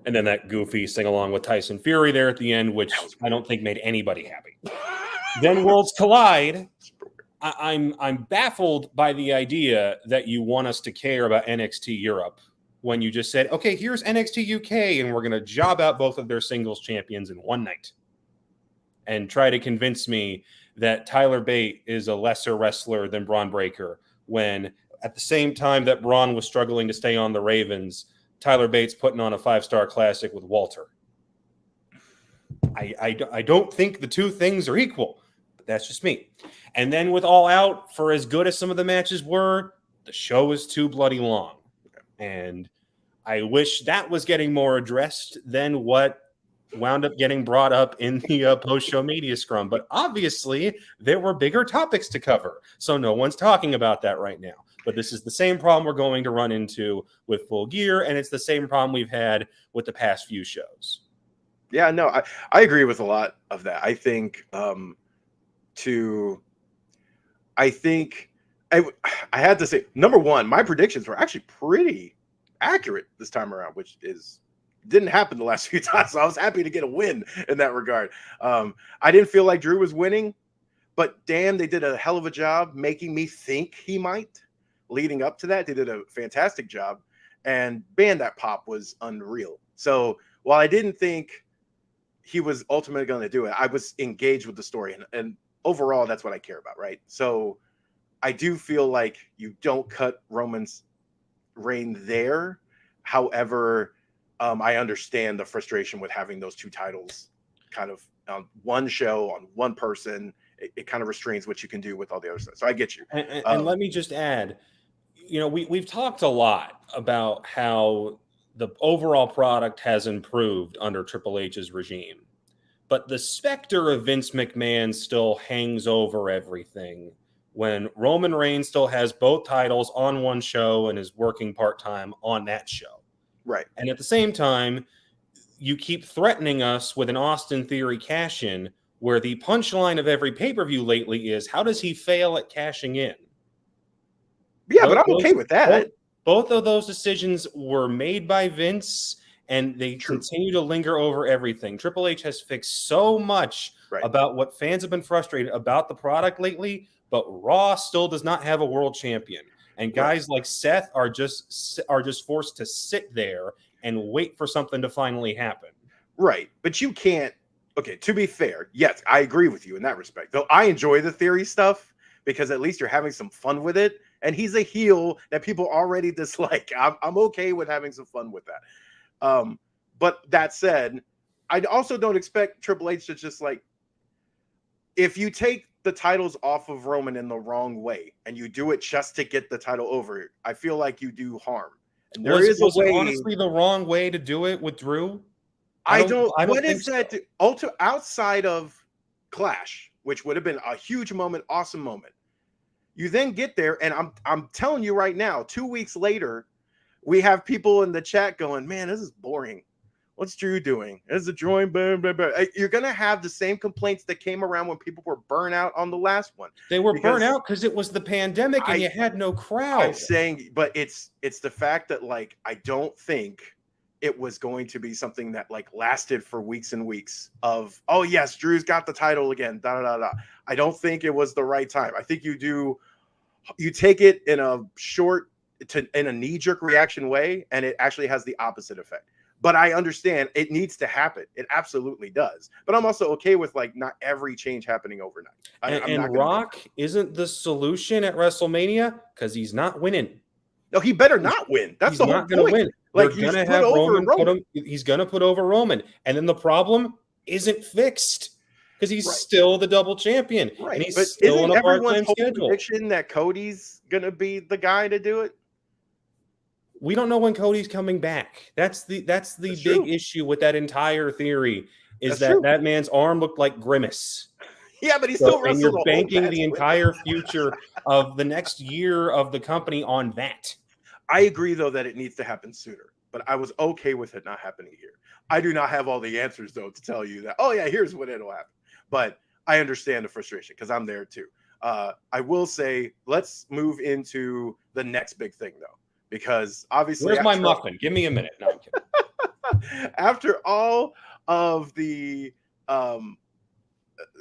And then that goofy sing-along with Tyson Fury there at the end, which I don't think made anybody happy. Then Worlds Collide. I'm baffled by the idea that you want us to care about NXT Europe when you just said, okay, here's NXT UK, and we're going to job out both of their singles champions in one night. And try to convince me that Tyler Bate is a lesser wrestler than Braun Breaker, when at the same time that Braun was struggling to stay on the Ravens, Tyler Bates putting on a 5-star classic with Walter. I don't think the two things are equal, but that's just me. And then with All Out, for as good as some of the matches were, the show is too bloody long. And I wish that was getting more addressed than what wound up getting brought up in the post-show media scrum. But obviously, there were bigger topics to cover. So no one's talking about that right now. But this is the same problem we're going to run into with Full Gear, and it's the same problem we've had with the past few shows. Yeah, no, I agree with a lot of that. I think I had to say, number one, my predictions were actually pretty accurate this time around, which didn't happen the last few times. So I was happy to get a win in that regard. I didn't feel like Drew was winning, but damn, they did a hell of a job making me think he might. Leading up to that, they did a fantastic job, and man, that pop was unreal. So while I didn't think he was ultimately going to do it, I was engaged with the story, and overall, that's what I care about, right? So I do feel like you don't cut Roman's reign there. However, I understand the frustration with having those two titles kind of on one show, on one person. It kind of restrains what you can do with all the other stuff. So I get you. And let me just add, we've talked a lot about how the overall product has improved under Triple H's regime, but the specter of Vince McMahon still hangs over everything when Roman Reigns still has both titles on one show and is working part-time on that show. Right. And at the same time, you keep threatening us with an Austin Theory cash-in, where the punchline of every pay-per-view lately is, how does he fail at cashing in? Yeah, but I'm okay with that. Both of those decisions were made by Vince, and they continue to linger over everything. Triple H has fixed so much about what fans have been frustrated about the product lately, but Raw still does not have a world champion. And guys like Seth are just forced to sit there and wait for something to finally happen. Right. But you can't. Okay, to be fair, yes, I agree with you in that respect. Though I enjoy the Theory stuff because at least you're having some fun with it. And he's a heel that people already dislike. I'm okay with having some fun with that. But that said, I also don't expect Triple H to just like, if you take the titles off of Roman in the wrong way and you do it just to get the title over, I feel like you do harm. And there is a way. Honestly, the wrong way to do it with Drew. I don't what is that so. Outside of Clash, which would have been a huge moment, awesome moment. You then get there, and I'm telling you right now, 2 weeks later, we have people in the chat going, "Man, this is boring. What's Drew doing? This is a drawing." Blah, blah, blah. You're gonna have the same complaints that came around when people were burnt out on the last one. They were burnt out because it was the pandemic and you had no crowd. I'm saying, but it's the fact that like I don't think it was going to be something that like lasted for weeks and weeks of, oh yes, Drew's got the title again. Da da da da. I don't think it was the right time. I think you take it in a in a knee-jerk reaction way, and it actually has the opposite effect. But I understand it needs to happen. It absolutely does. But I'm also okay with like not every change happening overnight. And Rock isn't the solution at WrestleMania because he's not winning. No, he better not win. That's the whole point. He's not going to win. Like he's going to have Roman. He's going to put over Roman, and then the problem isn't fixed because he's still the double champion, right? And he's but still isn't on a everyone's part-time schedule. Prediction that Cody's going to be the guy to do it? We don't know when Cody's coming back. That's the big issue with that entire theory. Is that man's arm looked like Grimace. Yeah, but he's still wrestled. And you're banking the entire future of the next year of the company on that. I agree, though, that it needs to happen sooner. But I was okay with it not happening here. I do not have all the answers, though, to tell you that, oh, yeah, here's when it'll happen. But I understand the frustration because I'm there, too. I will say, let's move into the next big thing, though, because obviously... Where's my muffin? Give me a minute. No, I'm kidding. After all of the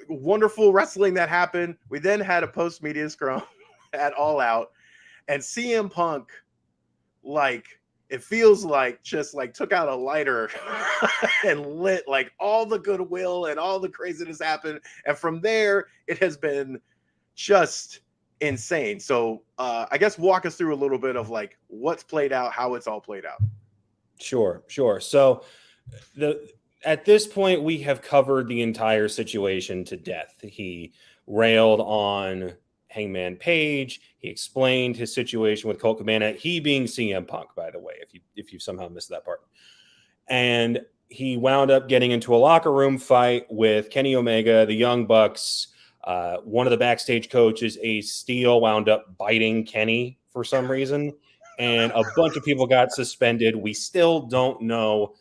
wonderful wrestling that happened, we then had a post-media scrum at All Out, and CM Punk, like, it feels like just like took out a lighter and lit like all the goodwill and all the craziness happened. And from there, it has been just insane. So I guess walk us through a little bit of like what's played out, how it's all played out. Sure. So at this point, we have covered the entire situation to death. He railed on Hangman Page. He explained his situation with Colt Cabana, he being CM Punk, by the way, if you somehow missed that part. And he wound up getting into a locker room fight with Kenny Omega, the Young Bucks. One of the backstage coaches, Ace Steel, wound up biting Kenny for some reason. And a bunch of people got suspended. We still don't know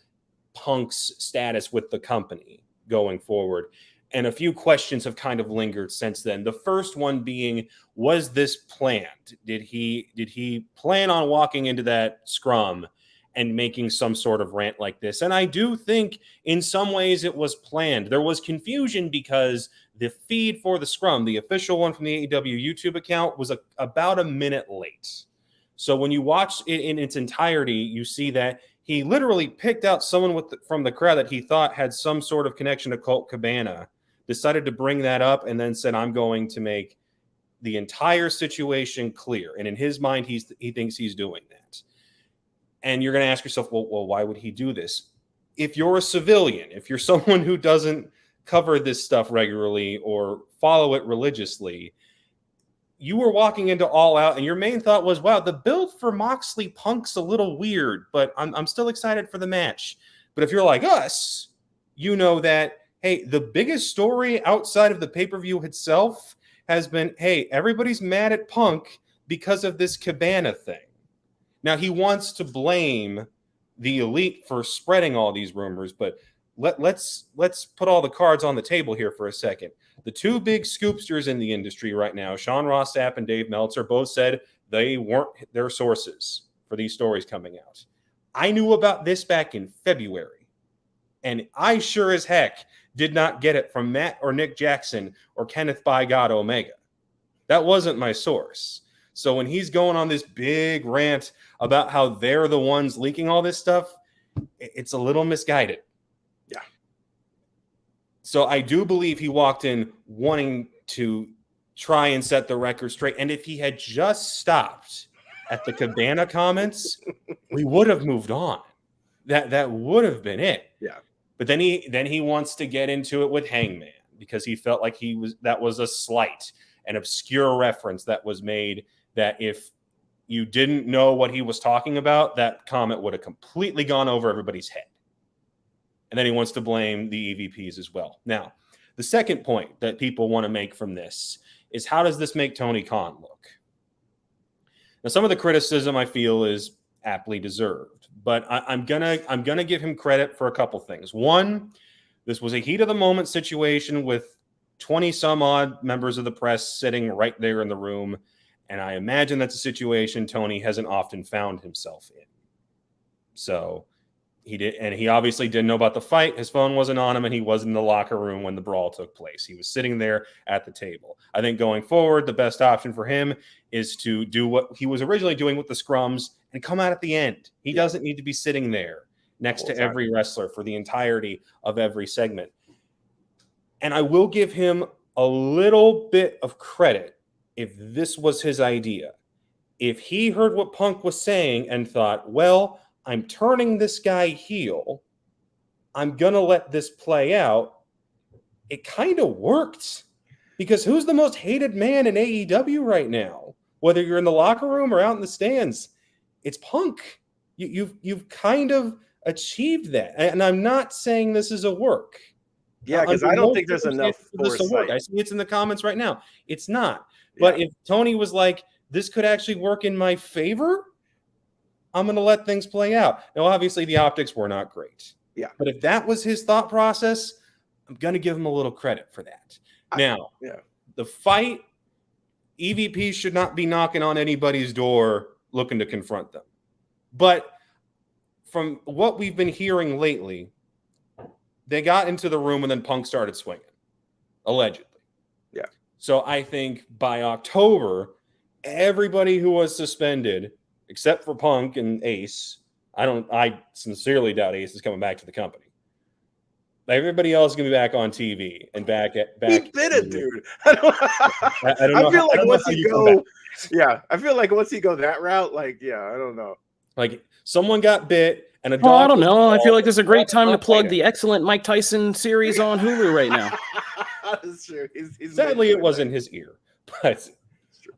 Punk's status with the company going forward. And a few questions have kind of lingered since then. The first one being, was this planned? Did he plan on walking into that scrum and making some sort of rant like this? And I do think in some ways it was planned. There was confusion because the feed for the scrum, the official one from the AEW YouTube account, was about a minute late. So when you watch it in its entirety, you see that he literally picked out someone from the crowd that he thought had some sort of connection to Colt Cabana, decided to bring that up, and then said, I'm going to make the entire situation clear. And in his mind, he thinks he's doing that. And you're going to ask yourself, well, why would he do this? If you're a civilian, if you're someone who doesn't cover this stuff regularly or follow it religiously, you were walking into All Out and your main thought was, wow, the build for Moxley Punk's a little weird, but I'm still excited for the match. But if you're like us, you know that, hey, the biggest story outside of the pay-per-view itself has been, hey, everybody's mad at Punk because of this Cabana thing. Now, he wants to blame the Elite for spreading all these rumors, but let's put all the cards on the table here for a second. The two big scoopsters in the industry right now, Sean Ross Sapp and Dave Meltzer, both said they weren't their sources for these stories coming out. I knew about this back in February, and I sure as heck did not get it from Matt or Nick Jackson or Kenneth by God Omega. That wasn't my source. So when he's going on this big rant about how they're the ones leaking all this stuff, it's a little misguided. Yeah. So I do believe he walked in wanting to try and set the record straight. And if he had just stopped at the Cabana comments, we would have moved on. That would have been it. Yeah. But then he wants to get into it with Hangman because he felt like that was a slight, an obscure reference that was made, that if you didn't know what he was talking about, that comment would have completely gone over everybody's head. And then he wants to blame the EVPs as well. Now, the second point that people want to make from this is, how does this make Tony Khan look? Now, some of the criticism I feel is aptly deserved, but I'm gonna give him credit for a couple things. One, this was a heat of the moment situation with 20 some odd members of the press sitting right there in the room. And I imagine that's a situation Tony hasn't often found himself in. So he obviously didn't know about the fight. His phone wasn't on him, and he wasn't in the locker room when the brawl took place. He was sitting there at the table. I think going forward, the best option for him is to do what he was originally doing with the scrums and come out at the end. He doesn't need to be sitting there next to every wrestler for the entirety of every segment. And I will give him a little bit of credit if this was his idea. If he heard what Punk was saying and thought, well, I'm turning this guy heel, I'm going to let this play out, it kind of worked. Because who's the most hated man in AEW right now? Whether you're in the locker room or out in the stands, it's Punk. You've kind of achieved that. And I'm not saying this is a work. Yeah, because I don't think there's enough foresight. I see it's in the comments right now. It's not. But if Tony was like, this could actually work in my favor, I'm going to let things play out. Now, obviously, the optics were not great. Yeah. But if that was his thought process, I'm going to give him a little credit for that. The fight, EVP should not be knocking on anybody's door looking to confront them. But from what we've been hearing lately, they got into the room and then Punk started swinging, allegedly. Yeah. So I think by October, everybody who was suspended, except for Punk and Ace, I sincerely doubt Ace is coming back to the company. Everybody else is going to be back on TV and back. He bit it, dude. I feel like once he go that route, I don't know. Like someone got bit and a dog. Oh, I don't know. I feel like this is a great time to plug the excellent Mike Tyson series on Hulu right now. That's true. He's Sadly, it was in his ear, but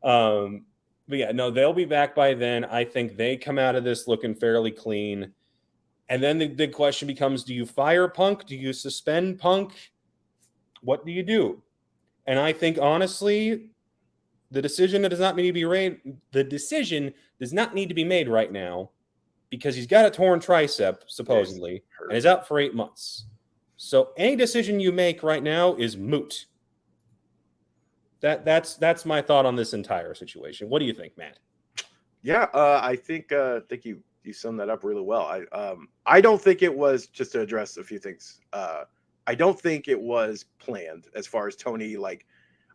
yeah, no, they'll be back by then. I think they come out of this looking fairly clean. And then the big question becomes, do you fire Punk? Do you suspend Punk? What do you do? And I think, honestly, the decision does not need to be made right now because he's got a torn tricep, supposedly, and is out for 8 months. So any decision you make right now is moot. That's my thought on this entire situation. What do you think, Matt? Yeah, I think you summed that up really well. I don't think it was, just to address a few things. I don't think it was planned as far as Tony.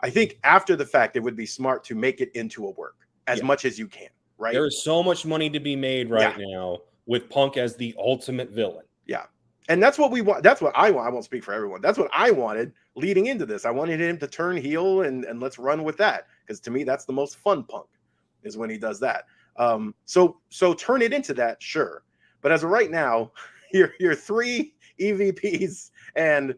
I think after the fact, it would be smart to make it into a work as much as you can. Right? There is so much money to be made right now with Punk as the ultimate villain. Yeah. And that's what we want. That's what I want. I won't speak for everyone. That's what I wanted leading into this. I wanted him to turn heel and let's run with that. Because to me, that's the most fun Punk, is when he does that. So turn it into that, sure. But as of right now, your 3 EVPs and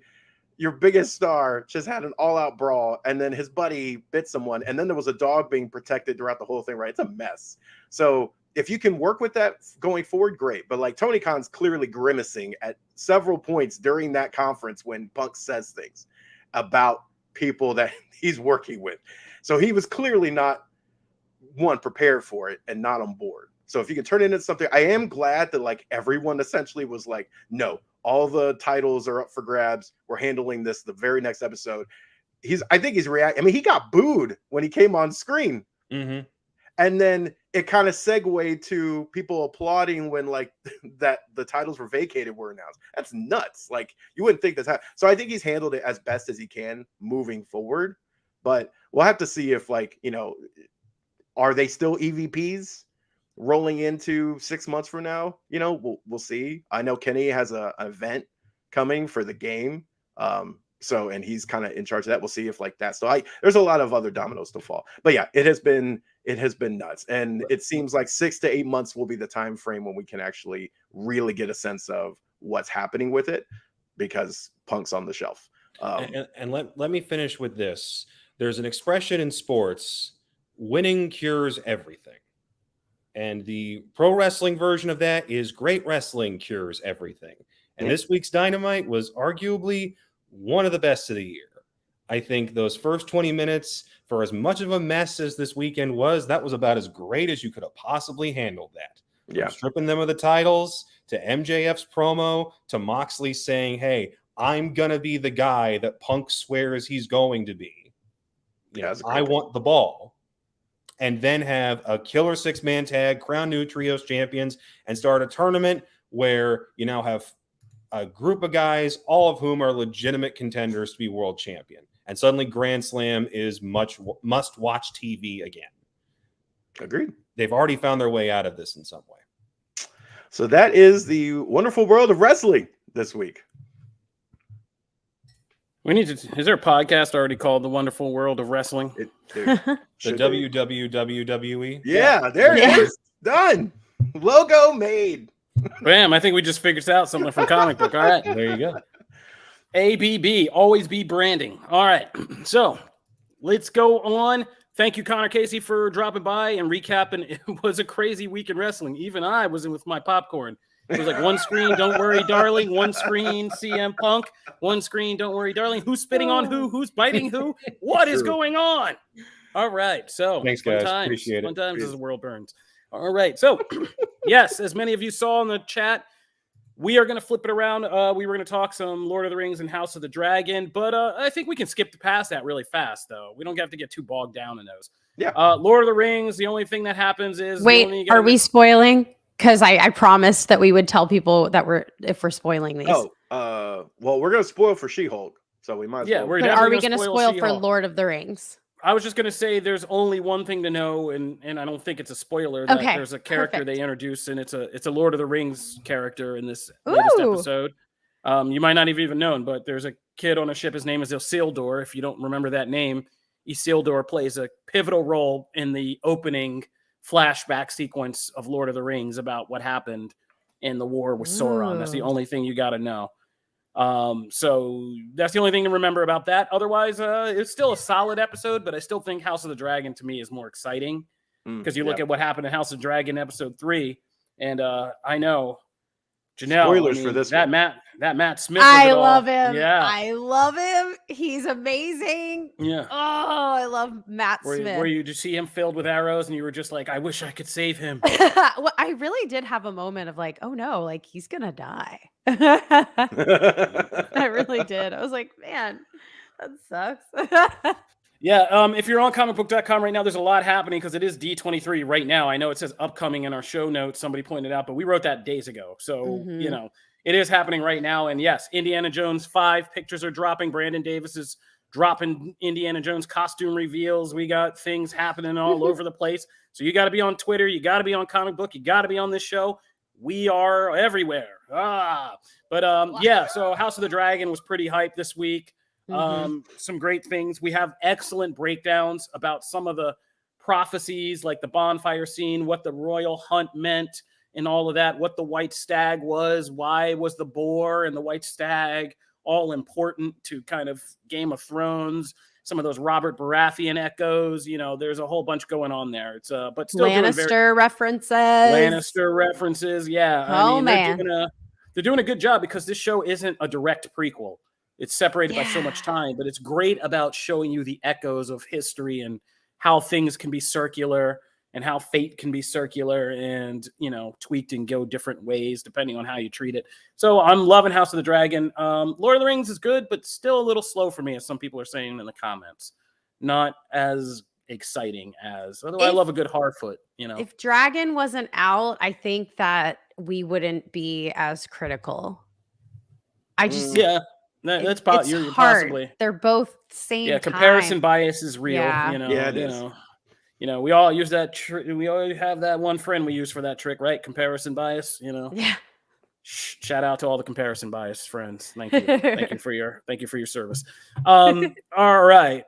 your biggest star just had an all-out brawl, and then his buddy bit someone, and then there was a dog being protected throughout the whole thing, right? It's a mess. So if you can work with that going forward, great. But Tony Khan's clearly grimacing at several points during that conference when Punk says things about people that he's working with. So he was clearly not prepared for it and not on board. So if you can turn it into something, I am glad that everyone essentially was like, no, all the titles are up for grabs. We're handling this the very next episode. I think he's reacting. I mean, he got booed when he came on screen. Mm-hmm. And then it kind of segued to people applauding when that the titles were vacated were announced. That's nuts. You wouldn't think that's happening. So I think he's handled it as best as he can moving forward. But we'll have to see if are they still EVPs rolling into 6 months from now? We'll see. I know Kenny has an event coming for the game. And he's kind of in charge of that. We'll see if that. So there's a lot of other dominoes to fall. But yeah, it has been nuts. And it seems like 6 to 8 months will be the time frame when we can actually really get a sense of what's happening with it, because Punk's on the shelf. And let me finish with this. There's an expression in sports: winning cures everything. And the pro wrestling version of that is great wrestling cures everything. And this week's Dynamite was arguably one of the best of the year. I think those first 20 minutes, for as much of a mess as this weekend was, that was about as great as you could have possibly handled that. Yeah. From stripping them of the titles, to MJF's promo, to Moxley saying, hey, I'm going to be the guy that Punk swears he's going to be. I want the ball. And then have a killer 6-man tag, crown new trios champions, and start a tournament where you now have a group of guys, all of whom are legitimate contenders to be world champion. And suddenly Grand Slam is must-watch TV again. Agreed. They've already found their way out of this in some way. So that is the wonderful world of wrestling this week. We need to. Is there a podcast already called The Wonderful World of Wrestling? The WWE. Yeah, there it is. Done. Logo made. Bam! I think we just figured out something from Comic Book. All right, there you go. ABB, always be branding. All right, so let's go on. Thank you, Connor Casey, for dropping by and recapping. It was a crazy week in wrestling. Even I was in with my popcorn. It was like one screen, don't worry, darling. One screen, CM Punk. One screen, don't worry, darling. Who's spitting on who? Who's biting who? What is going on? All right, so thanks, guys. Appreciate it. Fun times as the world burns. All right, so yes, as many of you saw in the chat, we are going to flip it around. We were going to talk some Lord of the Rings and House of the Dragon, but I think we can skip past that really fast, though. We don't have to get too bogged down in those. Yeah. Lord of the Rings, the only thing that happens is... Wait, are we spoiling? Because I promised that we would tell people that if we're spoiling these. Oh, well, we're going to spoil for She-Hulk, so we might as well. We're but are we going to spoil spoil for Lord of the Rings? I was just going to say there's only one thing to know, and I don't think it's a spoiler, that there's a character they introduce, and it's a Lord of the Rings character in this latest episode. You might not have even known, but there's a kid on a ship. His name is Isildur. If you don't remember that name, Isildur plays a pivotal role in the opening flashback sequence of Lord of the Rings about what happened in the war with Sauron. That's the only thing you got to know. So that's the only thing to remember about that. Otherwise, it's still a solid episode, but I still think House of the Dragon to me is more exciting because you look at what happened in House of the Dragon episode 3, and I know Janelle. Spoilers for this that one. Matt Smith. I love him. Yeah, I love him. He's amazing. Yeah. Oh, I love Matt Smith. Where you just see him filled with arrows, and you were just like, I wish I could save him. Well, I really did have a moment of like, oh no, like he's gonna die. I really did. I was like, man, that sucks. Yeah, if you're on comicbook.com right now, there's a lot happening because it is D23 right now. I know it says upcoming in our show notes. Somebody pointed out, but we wrote that days ago. So, you know, it is happening right now. And yes, Indiana Jones 5 pictures are dropping. Brandon Davis is dropping Indiana Jones costume reveals. We got things happening all over the place. So you got to be on Twitter. You got to be on Comic Book. You got to be on this show. We are everywhere. Yeah, so House of the Dragon was pretty hyped this week. Some great things. We have excellent breakdowns about some of the prophecies, like the bonfire scene, what the royal hunt meant and all of that, what the white stag was, why was the boar and the white stag all important to kind of Game of Thrones, some of those Robert Baratheon echoes. You know, there's a whole bunch going on there. It's but still Lannister references. Yeah. Oh, man. They're doing a good job because this show isn't a direct prequel. It's separated by so much time, but it's great about showing you the echoes of history and how things can be circular and how fate can be circular and, you know, tweaked and go different ways depending on how you treat it. So I'm loving House of the Dragon. Lord of the Rings is good, but still a little slow for me, as some people are saying in the comments. Not as exciting as, although I love a good Harfoot, you know. If Dragon wasn't out, I think that we wouldn't be as critical. I just... That's it's hard. Possibly. They're both same. Yeah, comparison bias is real. Yeah. You know, it is. You know, we all use that. We all have that one friend we use for that trick, right? Comparison bias. You know. Yeah. Shout out to all the comparison bias friends. Thank you. thank you for your service. All right.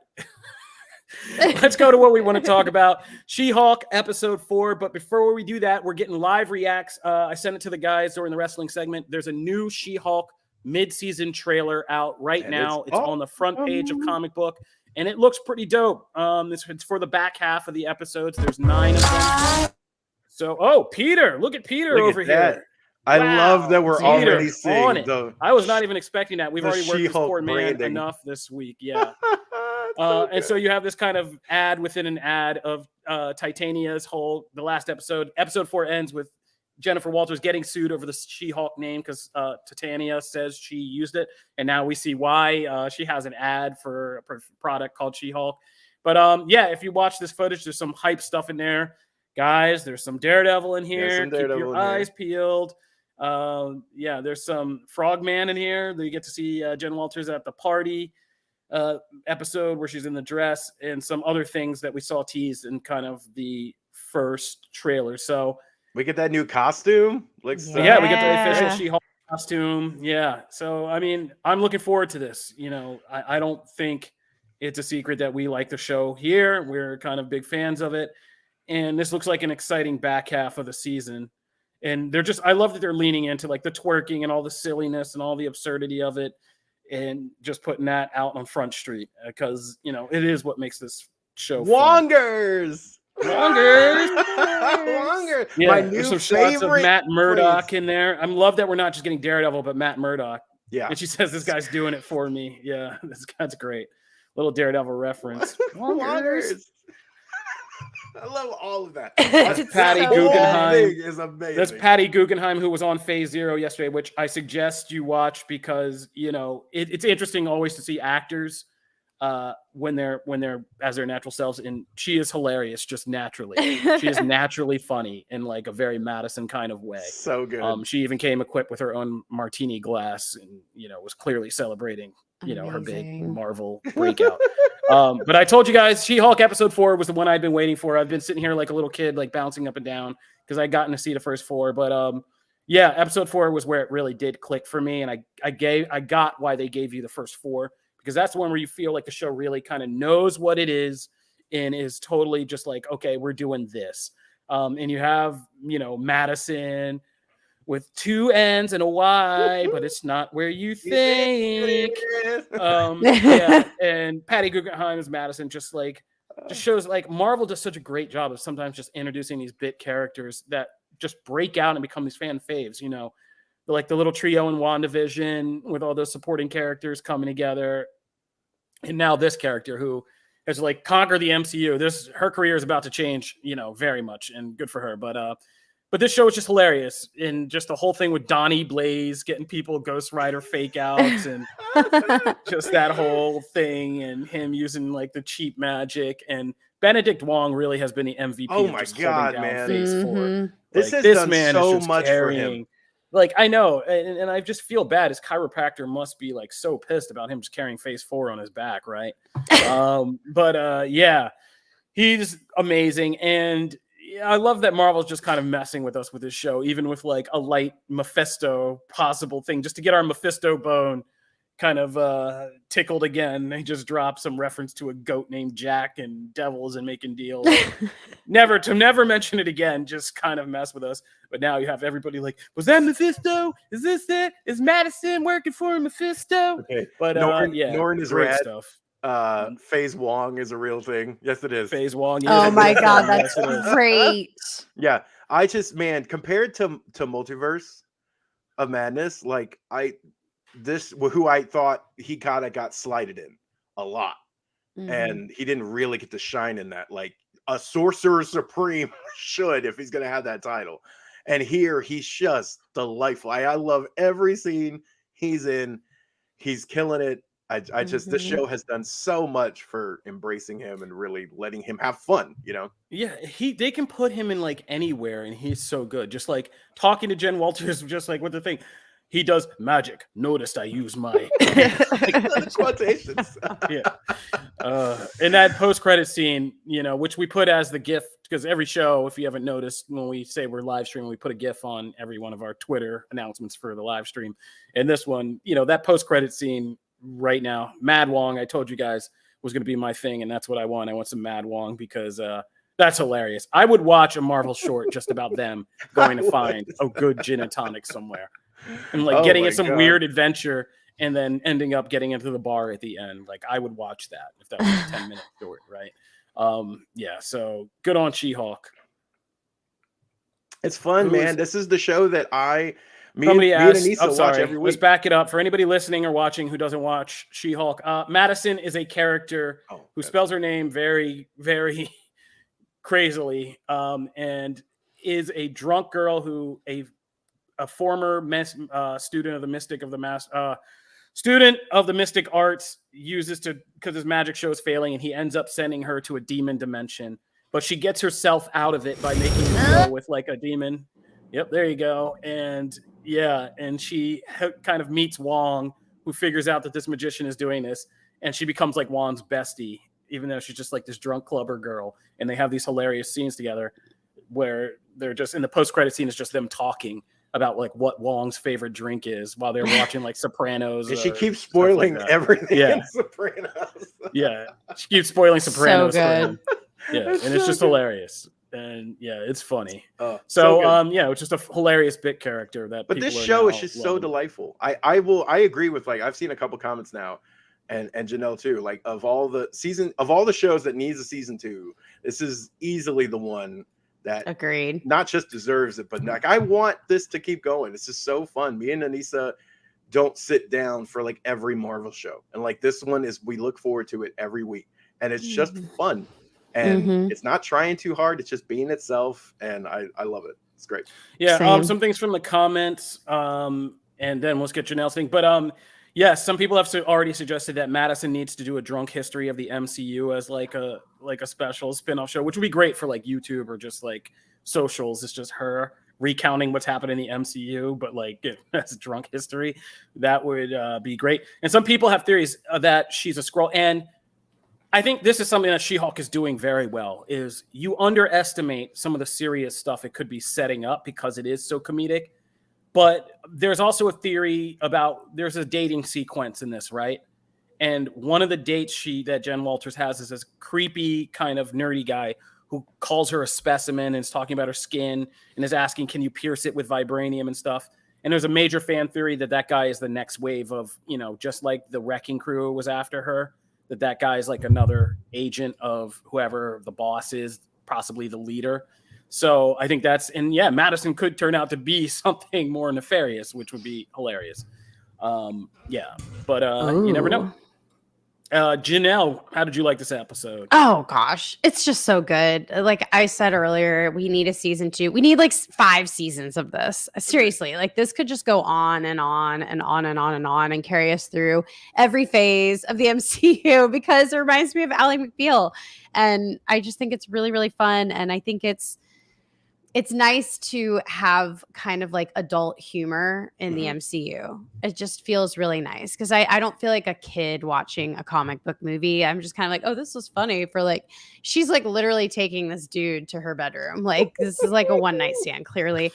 Let's go to what we want to talk about. She-Hulk episode 4. But before we do that, we're getting live reacts. I sent it to the guys during the wrestling segment. There's a new She-Hulk mid-season trailer out right now. It's on the front page of Comic Book, and it looks pretty dope. It's for the back half of the episodes. There's 9 of them. So, Peter, look at Peter Look at over that. here. I Wow, love that we're Peter already on seeing it. the. I was not even expecting that. We've the already worked this She-Hulk poor man branding. enough this week. Yeah. So And so good. you have this kind of ad within an ad of Titania's the last episode. Episode 4 ends with Jennifer Walters getting sued over the She-Hulk name because Titania says she used it. And now we see why. She has an ad for a product called She-Hulk. But yeah, if you watch this footage, there's some hype stuff in there. Guys, there's some Daredevil in here. some Keep Daredevil your in here. eyes peeled. Yeah, there's some Frogman in here. You get to see Jen Walters at the party episode where she's in the dress, and some other things that we saw teased in kind of the first trailer. So We get that new costume. Looks yeah, we get the official Yeah. She-Hulk costume. Yeah. So I mean, I'm looking forward to this. You know, I don't think it's a secret that we like the show here. We're kind of big fans of it. And this looks like an exciting back half of the season. And I love that they're leaning into like the twerking and all the silliness and all the absurdity of it, and just putting that out on Front Street because, you know, it is what makes this show fun. Wongers. Wongers. Wongers. Yeah, My there's new some shots of favorite Matt Murdock phrase. in there. I love that we're not just getting Daredevil, but Matt Murdock. Yeah. And she says, "This guy's doing it for me." Yeah, that's great. Little Daredevil reference. Wongers. I love all of that. That's Patty That whole Guggenheim. thing is amazing. That's Patty Guggenheim, who was on Phase Zero yesterday, which I suggest you watch because, you know, it's interesting always to see actors when they're as their natural selves, and she is hilarious just naturally. She is naturally funny in like a very Madison kind of way. So good. She even came equipped with her own martini glass, and, you know, was clearly celebrating, you know, her big Amazing. Marvel breakout. But I told you guys, She-Hulk episode 4 was the one I'd been waiting for. I've been sitting here like a little kid, like bouncing up and down because I gotten to see the first 4. But yeah, episode 4 was where it really did click for me, and I got why they gave you the first 4, because that's the one where you feel like the show really kind of knows what it is and is totally just like, okay, we're doing this. And you have, you know, Madison with 2 N's and a Y, but it's not where you think. Yeah, and Patty Guggenheim as Madison just shows like Marvel does such a great job of sometimes just introducing these bit characters that just break out and become these fan faves. You know, like the little trio in WandaVision with all those supporting characters coming together, and now this character who has like conquered the MCU. Her career is about to change, you know, very much, and good for her. But this show is just hilarious, and just the whole thing with Donnie Blaze getting people Ghost Rider fake outs, and just that whole thing, and him using like the cheap magic. And Benedict Wong really has been the MVP. Oh of my just God, holding down man. Phase 4. Mhm. This Like, has done man so is just much for him. carrying. Like, I know, and I just feel bad. His chiropractor must be like so pissed about him just carrying Phase 4 on his back, right? Yeah, he's amazing, and I love that Marvel's just kind of messing with us with this show, even with like a light Mephisto possible thing, just to get our Mephisto bone kind of tickled again. They just drop some reference to a goat named Jack and devils and making deals. never mention it again, just kind of mess with us. But now you have everybody like, was that Mephisto? Is this it? Is Madison working for Mephisto? Okay. But yeah, Norton is great rad. stuff. Phase Wong is a real thing. Yes, it is. Phase Wong. Oh my God, Yes, that's it is. great. Yeah, I just, man, compared to Multiverse of Madness, like who I thought he kind of got slighted in a lot, Mhm. and he didn't really get to shine in that. Like a Sorcerer Supreme should, if he's gonna have that title. And here he's just delightful. I love every scene he's in. He's killing it. I just, this Mhm. show has done so much for embracing him and really letting him have fun, you know? Yeah, they can put him in like anywhere, and he's so good. Just like talking to Jen Walters, just like what the thing. He does magic. Noticed I use my Quotations. yeah. And that post-credit scene, you know, which we put as the GIF, because every show, if you haven't noticed, when we say we're live streaming, we put a GIF on every one of our Twitter announcements for the live stream. And this one, you know, that post-credit scene right now, Mad Wong, I told you guys was going to be my thing, and that's what I want. I want some Mad Wong because that's hilarious. I would watch a Marvel short just about them going to find a good gin and tonic somewhere, and like getting in some weird adventure, and then ending up getting into the bar at the end. Like, I would watch that if that was a 10-minute short, right? Yeah, so good on She-Hulk. It's fun, Who man. is- This is the show that Somebody me asked, and Anissa I'm watch sorry, every let's week. back it up. For anybody listening or watching who doesn't watch She-Hulk, Madison is a character who spells her name very, very crazily, and is a drunk girl who a former student of the Mystic Arts uses to, because his magic show is failing, and he ends up sending her to a demon dimension. But she gets herself out of it by making a deal with like a demon. Yep, there you go. And yeah, and she kind of meets Wong, who figures out that this magician is doing this, and she becomes like Wong's bestie, even though she's just like this drunk clubber girl. And they have these hilarious scenes together where they're just, in the post-credit scene is just them talking about like what Wong's favorite drink is while they're watching like Sopranos. And she keeps spoiling everything in Sopranos. Yeah, she keeps spoiling Sopranos So for good. him. Yeah, and it's just hilarious. And yeah, it's funny. So yeah, it's just a hilarious bit character that. But this show is just so delightful. I agree with, like, I've seen a couple comments now, and Janelle too. Like, of all the shows that needs a season 2, this is easily the one that Agreed. not just deserves it, but like, I want this to keep going. This is so fun. Me and Anissa don't sit down for like every Marvel show, and like this one is, we look forward to it every week, and it's just fun. And it's not trying too hard. It's just being itself. And I love it. It's great. Yeah. Some things from the comments. And then let's get Janelle's thing. But yes, some people have already suggested that Madison needs to do a drunk history of the MCU as like a special spin-off show, which would be great for like YouTube or just like socials. It's just her recounting what's happened in the MCU, but like as a drunk history. That would be great. And some people have theories that she's a Skrull. And I think this is something that She-Hulk is doing very well, is you underestimate some of the serious stuff it could be setting up because it is so comedic. But there's also a theory about, there's a dating sequence in this, right? And one of the dates that Jen Walters has is this creepy kind of nerdy guy who calls her a specimen and is talking about her skin and is asking, can you pierce it with vibranium and stuff? And there's a major fan theory that guy is the next wave of, just like the Wrecking Crew was after her, that guy is like another agent of whoever the boss is, possibly the leader. So I think Madison could turn out to be something more nefarious, which would be hilarious. You never know. Janelle, how did you like this episode? Oh gosh, it's just so good. Like I said earlier, we need a season 2. We need like 5 seasons of this. Seriously, like this could just go on and on and on and on and on and carry us through every phase of the MCU, because it reminds me of Ally McBeal. And I just think it's really, really fun. And I think it's nice to have kind of like adult humor in the MCU. It just feels really nice, because I don't feel like a kid watching a comic book movie. I'm just kind of like, oh, this was funny for like, she's like literally taking this dude to her bedroom. Like this is like a one night stand clearly.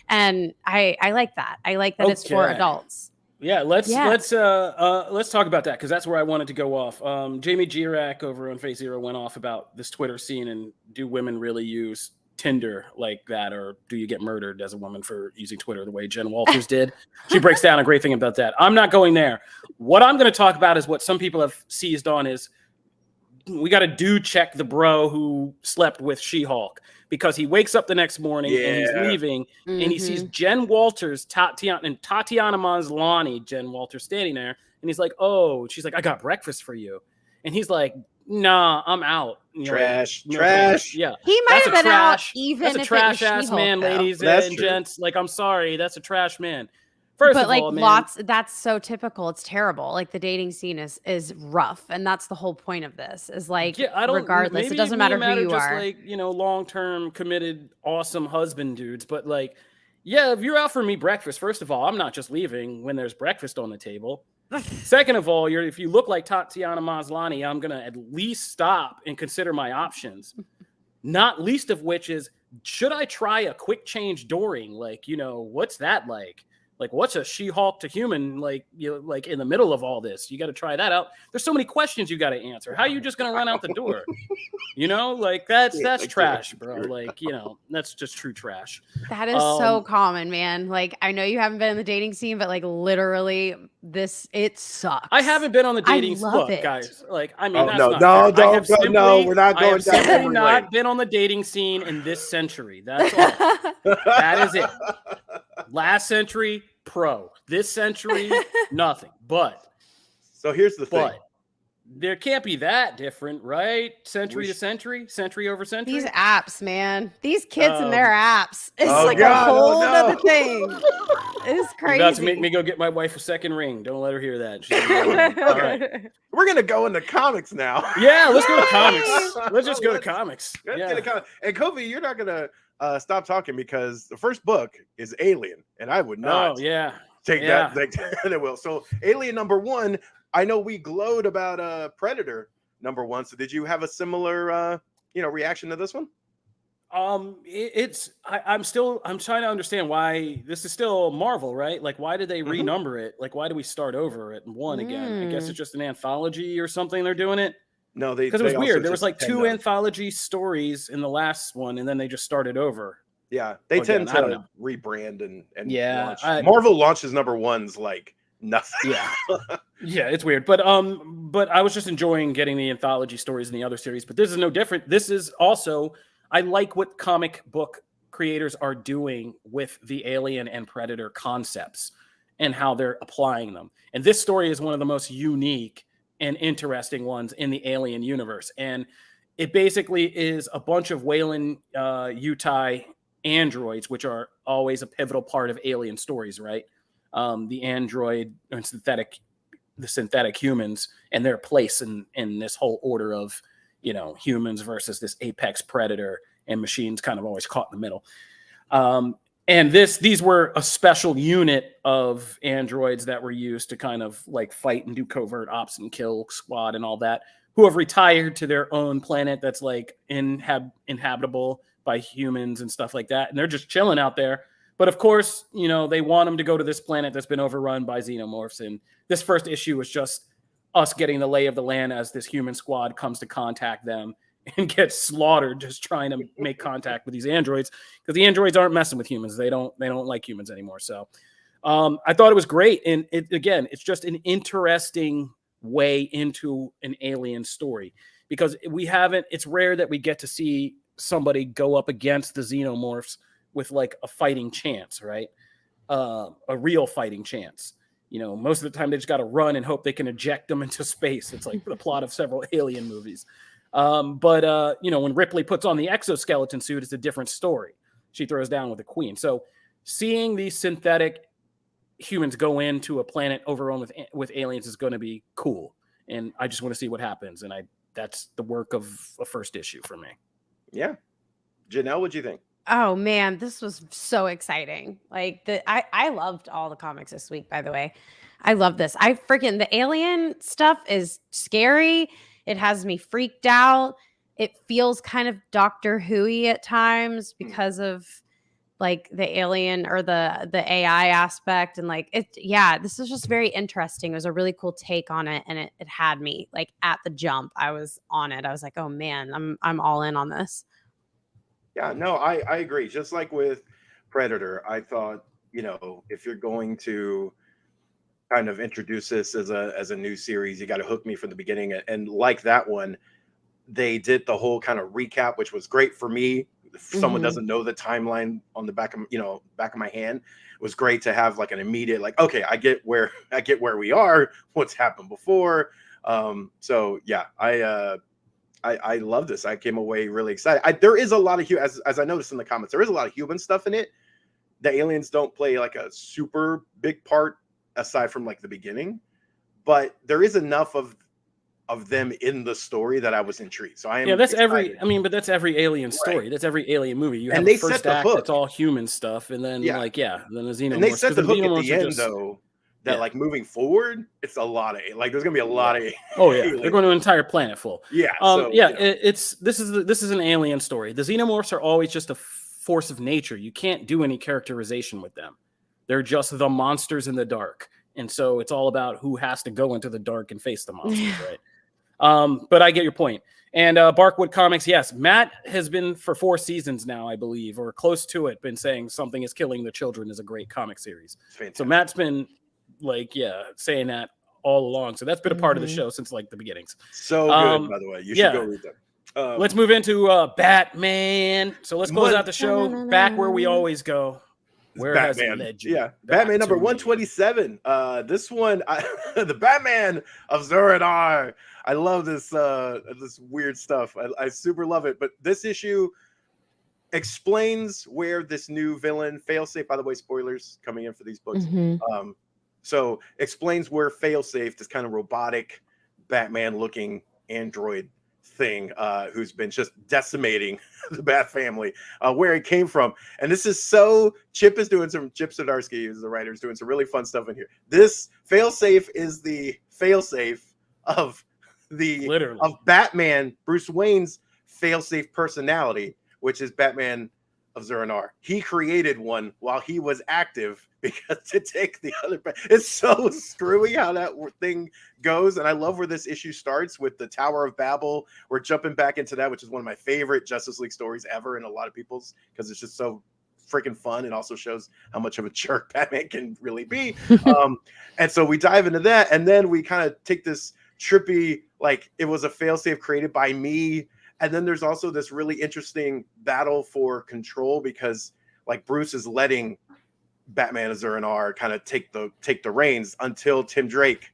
And I like that. I like that it's for adults. Yeah, let's talk about that, because that's where I wanted to go off. Jamie Girac over on Phase Zero went off about this Twitter scene, and do women really use Tinder like that, or do you get murdered as a woman for using Twitter the way Jen Walters did? She breaks down a great thing about that. I'm not going there. What I'm going to talk about is what some people have seized on is, we got to check the bro who slept with She-Hulk, because he wakes up the next morning and he's leaving and he sees Jen Walters, Tatiana Maslany, Jen Walters standing there, and he's like, oh, she's like, I got breakfast for you. And he's like, nah, I'm out. Trash. Yeah. He might have been out even that's a trash ass man, ladies and gents. Like, I'm sorry, that's a trash man. First of all, man, that's so typical. It's terrible. Like the dating scene is rough, and that's the whole point of this. Is like, regardless, it doesn't matter who you are. Like, long-term committed, awesome husband dudes. But like, yeah, if you're out for me breakfast, first of all, I'm not just leaving when there's breakfast on the table. Second of all, if you look like Tatiana Maslany, I'm gonna at least stop and consider my options. Not least of which is, should I try a quick change dooring? Like, what's that like? Like, what's a She-Hulk to human, like, like in the middle of all this? You got to try that out. There's so many questions you got to answer. How are you just going to run out the door? Like that's trash, bro. Like, that's just true trash. That is so common, man. Like, I know you haven't been in the dating scene, but like literally it sucks. I haven't been on the dating scene, guys. Like, I mean, that's not fair. we're not going down memory lane. Not been on the dating scene in this century. That's all. That is it. Last century, pro. This century, nothing. But so here's the thing. There can't be that different, right? Century to century, century over century. These apps, man. These kids and their apps. It's a whole other thing. It's crazy. You're about to make me go get my wife a second ring. Don't let her hear that. All right. We're going to go into comics now. Yeah, let's go to comics. Let's just go to comics. And Kobe, you're not going to stop talking because the first book is Alien, and I would not take that. Will. So Alien number 1, I know we glowed about Predator number 1. So did you have a similar reaction to this one? I'm trying to understand why this is still Marvel, right? Like, why did they renumber it? Like, why do we start over at 1 again? I guess it's just an anthology or something. They're doing it. No, because it was weird. There was like 2 anthology stories in the last one, and then they just started over. Yeah, they tend to rebrand and launch. Marvel launches number 1s like nothing. Yeah, it's weird. But I was just enjoying getting the anthology stories in the other series. But this is no different. This is also, I like what comic book creators are doing with the Alien and Predator concepts and how they're applying them. And this story is one of the most unique and interesting ones in the Alien universe. And it basically is a bunch of Weyland Yutani androids, which are always a pivotal part of Alien stories, right? The android and the synthetic humans and their place in this whole order of, humans versus this apex predator, and machines kind of always caught in the middle. And these were a special unit of androids that were used to kind of like fight and do covert ops and kill squad and all that, who have retired to their own planet that's like inhabitable by humans and stuff like that. And they're just chilling out there. But of course, they want them to go to this planet that's been overrun by xenomorphs. And this first issue was just us getting the lay of the land as this human squad comes to contact them and gets slaughtered just trying to make contact with these androids, because the androids aren't messing with humans. They don't like humans anymore. So I thought it was great. And it's just an interesting way into an alien story, because it's rare that we get to see somebody go up against the xenomorphs with like a fighting chance, right? A real fighting chance. Most of the time they just got to run and hope they can eject them into space. It's like the plot of several Alien movies. But when Ripley puts on the exoskeleton suit, it's a different story. She throws down with the Queen. So seeing these synthetic humans go into a planet overrun with aliens is going to be cool. And I just want to see what happens. And that's the work of a first issue for me. Yeah. Janelle, what'd you think? Oh man, this was so exciting. Like I loved all the comics this week, by the way. I love this. The alien stuff is scary. It has me freaked out. It feels kind of Doctor Who-y at times because of like the alien or the AI aspect. And like this is just very interesting. It was a really cool take on it. And it had me like at the jump. I was on it. I was like, oh man, I'm all in on this. Yeah, no, I agree. Just like with Predator, I thought, if you're going to kind of introduce this as a new series, you got to hook me from the beginning. And like that one, they did the whole kind of recap, which was great for me. If someone doesn't know the timeline on the back of my hand, it was great to have like an immediate, like, okay, I get where we are, what's happened before. So yeah, I love this. I came away really excited. There is a lot of as I noticed in the comments, there is a lot of human stuff in it. The aliens don't play like a super big part aside from like the beginning, but there is enough of them in the story that I was intrigued. So I am. Yeah, that's excited. But that's every alien story. Right. That's every alien movie. You have and they first set the act. hook. It's all human stuff, and then then the xenomorphs. And they set the hook at the end though. That like moving forward, it's a lot of like there's gonna be a lot of they're going to an entire planet full. This is an alien story. The xenomorphs are always just a force of nature. You can't do any characterization with them. They're just the monsters in the dark. And so it's all about who has to go into the dark and face the monsters, right? But I get your point. And Barkwood Comics, yes, Matt has been for 4 seasons now, I believe, or close to it, been saying Something is Killing the Children is a great comic series. So Matt's been saying that all along. So that's been a part of the show since like the beginnings. So good, by the way. You should go read them. Let's move into Batman. So let's close out the show back where we always go. Where Batman. has legend? Yeah, Batman number 127. This one, the Batman of Zur-En-Arrh. I love this this weird stuff. I super love it. But this issue explains where this new villain, Failsafe, by the way, spoilers coming in for these books. So explains where Failsafe, this kind of robotic Batman-looking android thing, who's been just decimating the Bat family, where it came from. And this is so Chip Zdarsky, who's the writer, is doing some really fun stuff in here. This Failsafe is the Failsafe of Batman, Bruce Wayne's Failsafe personality, which is Batman of Zur-En-Arrh. He created one while he was active because to take the other. It's so screwy how that thing goes, and I love where this issue starts with the Tower of Babel. We're jumping back into that, which is one of my favorite Justice League stories ever, and a lot of people's, because it's just so freaking fun and also shows how much of a jerk Batman can really be. And so we dive into that, and then we kind of take this trippy, like it was a failsafe created by me. And then there's also this really interesting battle for control because like Bruce is letting Batman of Zur-En-Arrh kind of take the reins until Tim Drake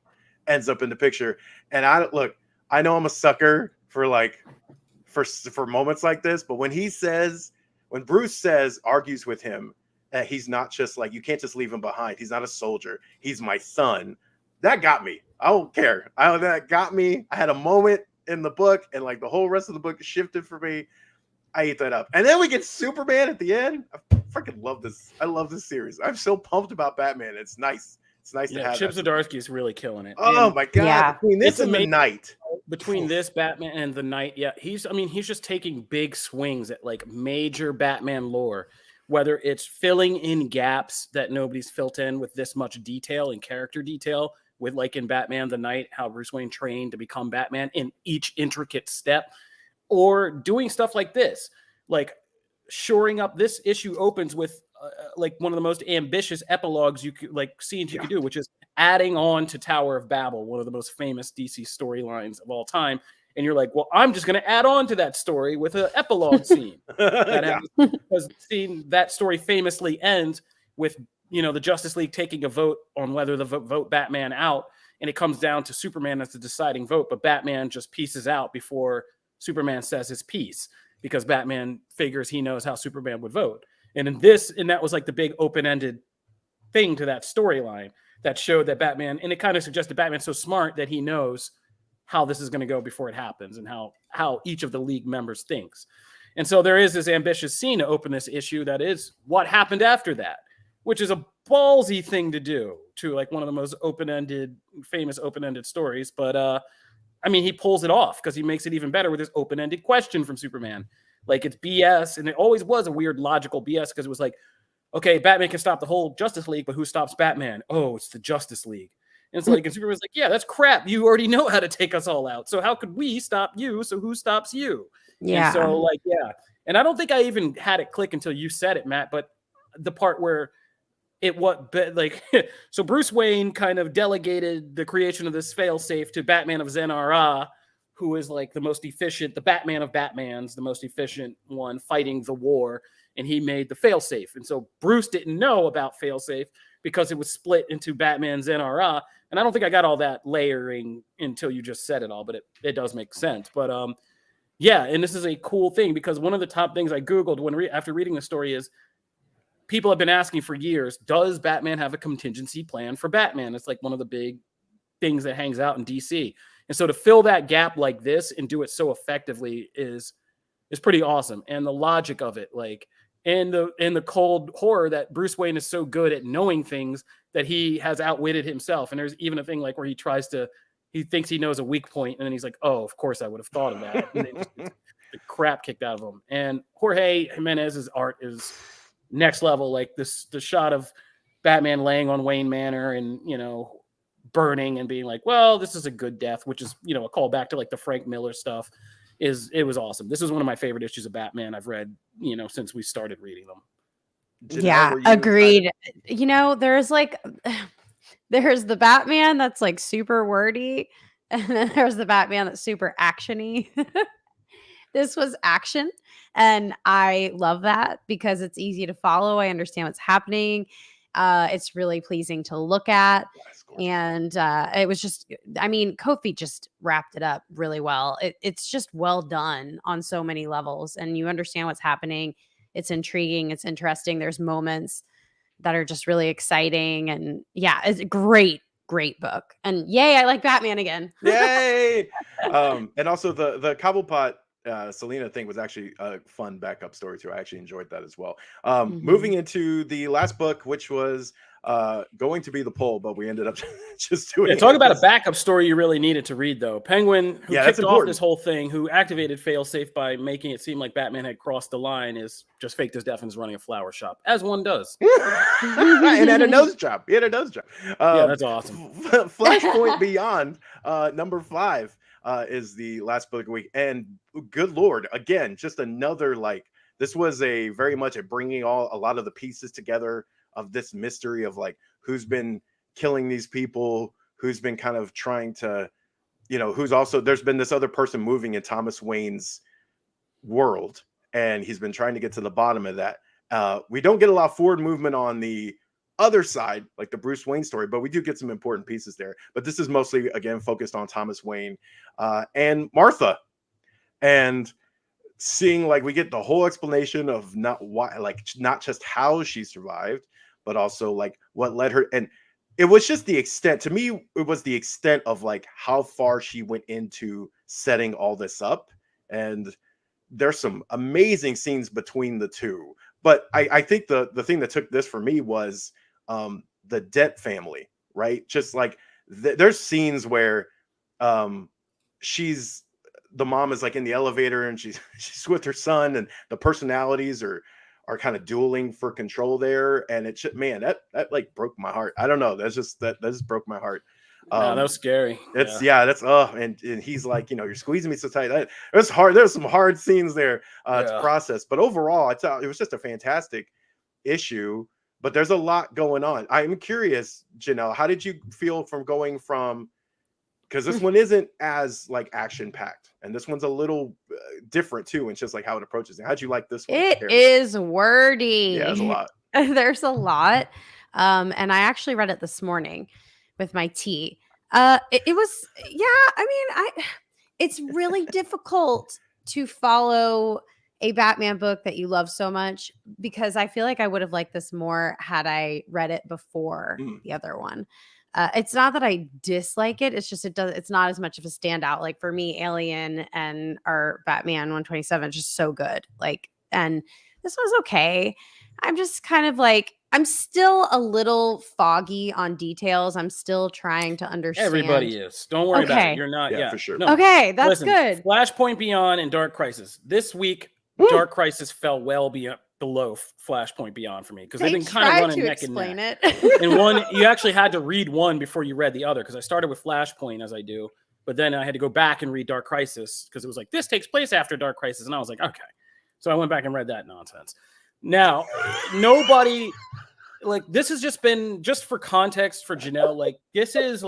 ends up in the picture. And I know I'm a sucker for moments like this, but when Bruce argues with him that he's not just like, you can't just leave him behind. He's not a soldier. He's my son. That got me. I don't care. That got me. I had a moment in the book, and like the whole rest of the book shifted for me. I ate that up. And then we get Superman at the end. I freaking love this. I love this series. I'm so pumped about Batman. It's nice. It's nice to have Chip Zdarsky is really killing it. Oh my god. Yeah. Between this and the Knight. Between this Batman and the Knight, he's just taking big swings at like major Batman lore, whether it's filling in gaps that nobody's filled in with this much detail and character detail, with like in Batman the Knight, how Bruce Wayne trained to become Batman in each intricate step, or doing stuff like this, like shoring up. This issue opens with like one of the most ambitious epilogues you could scenes you could do, which is adding on to Tower of Babel, one of the most famous DC storylines of all time. And you're like, well, I'm just going to add on to that story with an epilogue scene. Because seeing that story famously ends with, the Justice League taking a vote on whether to vote Batman out. And it comes down to Superman as the deciding vote, but Batman just pieces out before Superman says his piece, because Batman figures he knows how Superman would vote. And that was like the big open-ended thing to that storyline that showed that Batman, and it kind of suggested Batman's so smart that he knows how this is going to go before it happens, and how each of the League members thinks. And so there is this ambitious scene to open this issue that is what happened after that, which is a ballsy thing to do to like one of the most famous open-ended stories. But he pulls it off because he makes it even better with this open-ended question from Superman. Like, it's BS, and it always was a weird logical BS, because it was like, okay, Batman can stop the whole Justice League, but who stops Batman? Oh, it's the Justice League. And so and Superman's like, yeah, that's crap. You already know how to take us all out. So how could we stop you? So wso stops you? Yeah. And so and I don't think I even had it click until you said it, Matt, but the part where so Bruce Wayne kind of delegated the creation of this failsafe to Batman of Zur-En-Arrh, who is like the most efficient, the Batman of Batmans, the most efficient one fighting the war, and he made the failsafe. And so Bruce didn't know about failsafe because it was split into Batman Zur-En-Arrh. And I don't think I got all that layering until you just said it all, but it does make sense. But and this is a cool thing, because one of the top things I Googled after reading the story is, people have been asking for years, does Batman have a contingency plan for Batman? It's like one of the big things that hangs out in DC. And so to fill that gap like this and do it so effectively is pretty awesome. And the logic of it, like in the cold horror, that Bruce Wayne is so good at knowing things that he has outwitted himself. And there's even a thing like where he thinks he knows a weak point, and then he's like, oh, of course I would have thought of that. And then the crap kicked out of him. And Jorge Jimenez's art is next level. Like the shot of Batman laying on Wayne Manor and, burning and being like, well, this is a good death, which is, a callback to like the Frank Miller stuff. It was awesome. This is one of my favorite issues of Batman I've read, since we started reading them. Janelle, were you agreed. excited? There's the Batman that's like super wordy, and then there's the Batman that's super actiony. This was action, and I love that because it's easy to follow. I understand what's happening. It's really pleasing to look at. And it was just, Kofi just wrapped it up really well. It's just well done on so many levels, and you understand what's happening. It's intriguing. It's interesting. There's moments that are just really exciting. And yeah, it's a great book. And yay, I like Batman again. Yay! And also the Cobblepot Selena thing was actually a fun backup story too. I actually enjoyed that as well. Moving into the last book, which was going to be the poll, but we ended up just doing talk about a backup story you really needed to read, though. Penguin, who kicked off this whole thing, who activated failsafe by making it seem like Batman had crossed the line, is just faked his death and is running a flower shop, as one does. And had a nose job. He had a nose job. Yeah, that's awesome. Flashpoint Beyond, number 5, is the last book of the week. And good Lord, again, just another, this was a very much a bringing a lot of the pieces together of this mystery of who's been killing these people, who's been kind of trying to, who's also, there's been this other person moving in Thomas Wayne's world, and he's been trying to get to the bottom of that. We don't get a lot of forward movement on the other side, like the Bruce Wayne story, but we do get some important pieces there. But this is mostly, again, focused on Thomas Wayne and Martha, and seeing we get the whole explanation of not just how she survived, but also what led her. And it was just the extent, to me, it was the extent of how far she went into setting all this up. And there's some amazing scenes between the two. But I think the thing that took this for me was the Dent family, right? Just there's scenes where the mom is in the elevator and she's with her son, and the personalities are kind of dueling for control there. And it should, man, that broke my heart. I don't know. That just broke my heart. That was scary. And he's you're squeezing me so tight. It was hard. There's some hard scenes there to process, but overall, it was just a fantastic issue. But there's a lot going on. I'm curious, Janelle, how did you feel from going from, because this one isn't as action packed, and this one's a little different too, and just how it approaches it. How'd you like this one? It is wordy. Yeah, there's a lot. There's a lot. And I actually read it this morning with my tea. It was, it's really difficult to follow a Batman book that you love so much, because I feel like I would have liked this more had I read it before the other one. It's not that I dislike it. It's just it's not as much of a standout. For me, Alien and our Batman 127 is just so good. And this was okay. I'm just kind of I'm still a little foggy on details. I'm still trying to understand. Everybody is. Don't worry about it. You're not. Yeah, for sure. No. Okay, that's good. Flashpoint Beyond and Dark Crisis. This week, Dark Crisis fell well below Flashpoint Beyond for me, because they've been kind of running neck and neck. And one, you actually had to read one before you read the other, because I started with Flashpoint, as I do, but then I had to go back and read Dark Crisis, because it was this takes place after Dark Crisis, and I was like, okay. So I went back and read that nonsense. Now, nobody, this has just been, just for context for Janelle, this is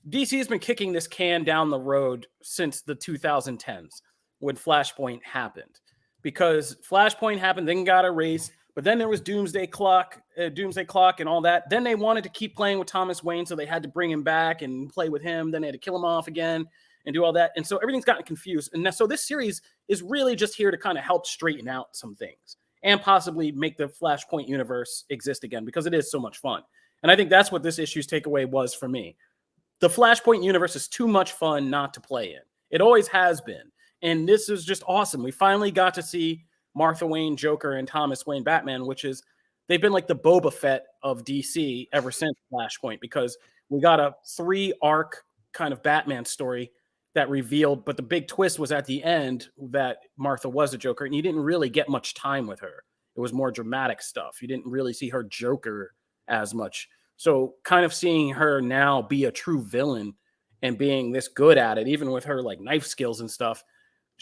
DC has been kicking this can down the road since the 2010s when Flashpoint happened. Because Flashpoint happened, then got erased, but then there was Doomsday Clock and all that. Then they wanted to keep playing with Thomas Wayne, so they had to bring him back and play with him. Then they had to kill him off again and do all that. And so everything's gotten confused. And so this series is really just here to kind of help straighten out some things and possibly make the Flashpoint universe exist again, because it is so much fun. And I think that's what this issue's takeaway was for me. The Flashpoint universe is too much fun not to play in. It always has been. And this is just awesome. We finally got to see Martha Wayne Joker and Thomas Wayne Batman, which is, they've been like the Boba Fett of DC ever since Flashpoint, because we got a 3-arc kind of Batman story that revealed, but the big twist was at the end that Martha was a Joker, and you didn't really get much time with her. It was more dramatic stuff. You didn't really see her Joker as much. So kind of seeing her now be a true villain and being this good at it, even with her like knife skills and stuff,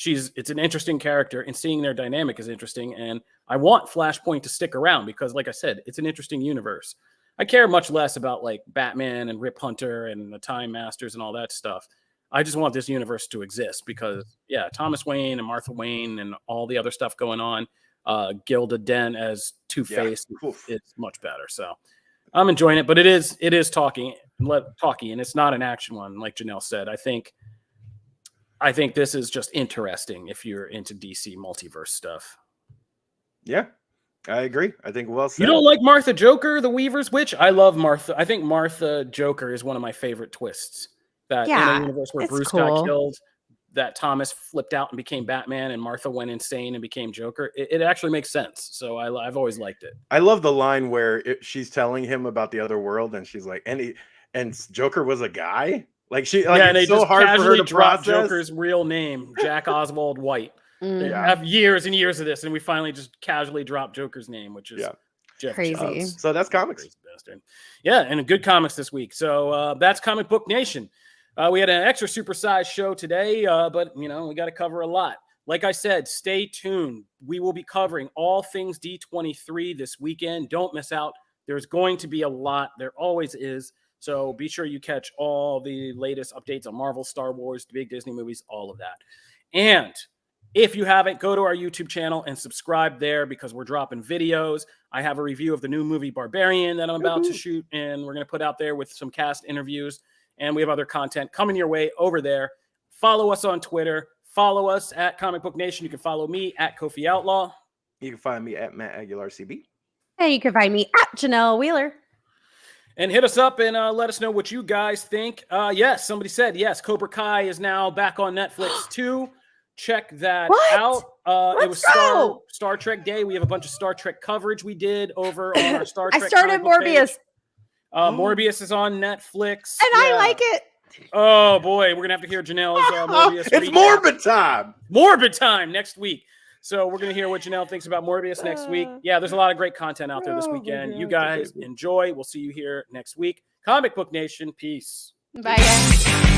it's an interesting character, and seeing their dynamic is interesting. And I want Flashpoint to stick around because, like I said, it's an interesting universe. I care much less about like Batman and Rip Hunter and the Time Masters and all that stuff. I just want this universe to exist because, yeah, Thomas Wayne and Martha Wayne and all the other stuff going on. Gilda Dent as Two-Face is much better. So I'm enjoying it, but it is talky, and it's not an action one, like Janelle said. I think this is just interesting if you're into DC multiverse stuff. Yeah, I agree. I think well said. You don't like Martha Joker, the Weaver's Witch? I love Martha. I think Martha Joker is one of my favorite twists. That in a universe where Bruce got killed, that Thomas flipped out and became Batman, and Martha went insane and became Joker. It actually makes sense. So I've always liked it. I love the line where she's telling him about the other world, and she's like, and Joker was a guy. Like and they it's so just hard for her casually to drop process. Joker's real name, Jack Oswald White. They have years and years of this, and we finally just casually drop Joker's name, which is Jeff crazy. Johns. So that's comics. Yeah, and a good comics this week. So that's Comic Book Nation. We had an extra supersized show today, but we got to cover a lot. Like I said, stay tuned. We will be covering all things D23 this weekend. Don't miss out. There's going to be a lot. There always is. So be sure you catch all the latest updates on Marvel, Star Wars, the big Disney movies, all of that. And if you haven't, go to our YouTube channel and subscribe there because we're dropping videos. I have a review of the new movie Barbarian that I'm about to shoot, and we're going to put out there with some cast interviews. And we have other content coming your way over there. Follow us on Twitter. Follow us at Comic Book Nation. You can follow me at Kofi Outlaw. You can find me at Matt Aguilar CB. And you can find me at Janelle Wheeler. And hit us up and let us know what you guys think. Yes, somebody said, yes, Cobra Kai is now back on Netflix too. Check that out. It was Star Trek Day. We have a bunch of Star Trek coverage we did over on our Star Trek. I started Morbius. Page. Morbius is on Netflix. And I like it. Oh, boy. We're going to have to hear Janelle's Morbius. It's recap. Morbid time. Morbid time next week. So we're going to hear what Janelle thinks about Morbius next week. Yeah, there's a lot of great content out there this weekend. You guys enjoy. We'll see you here next week. Comic Book Nation. Peace. Bye, guys.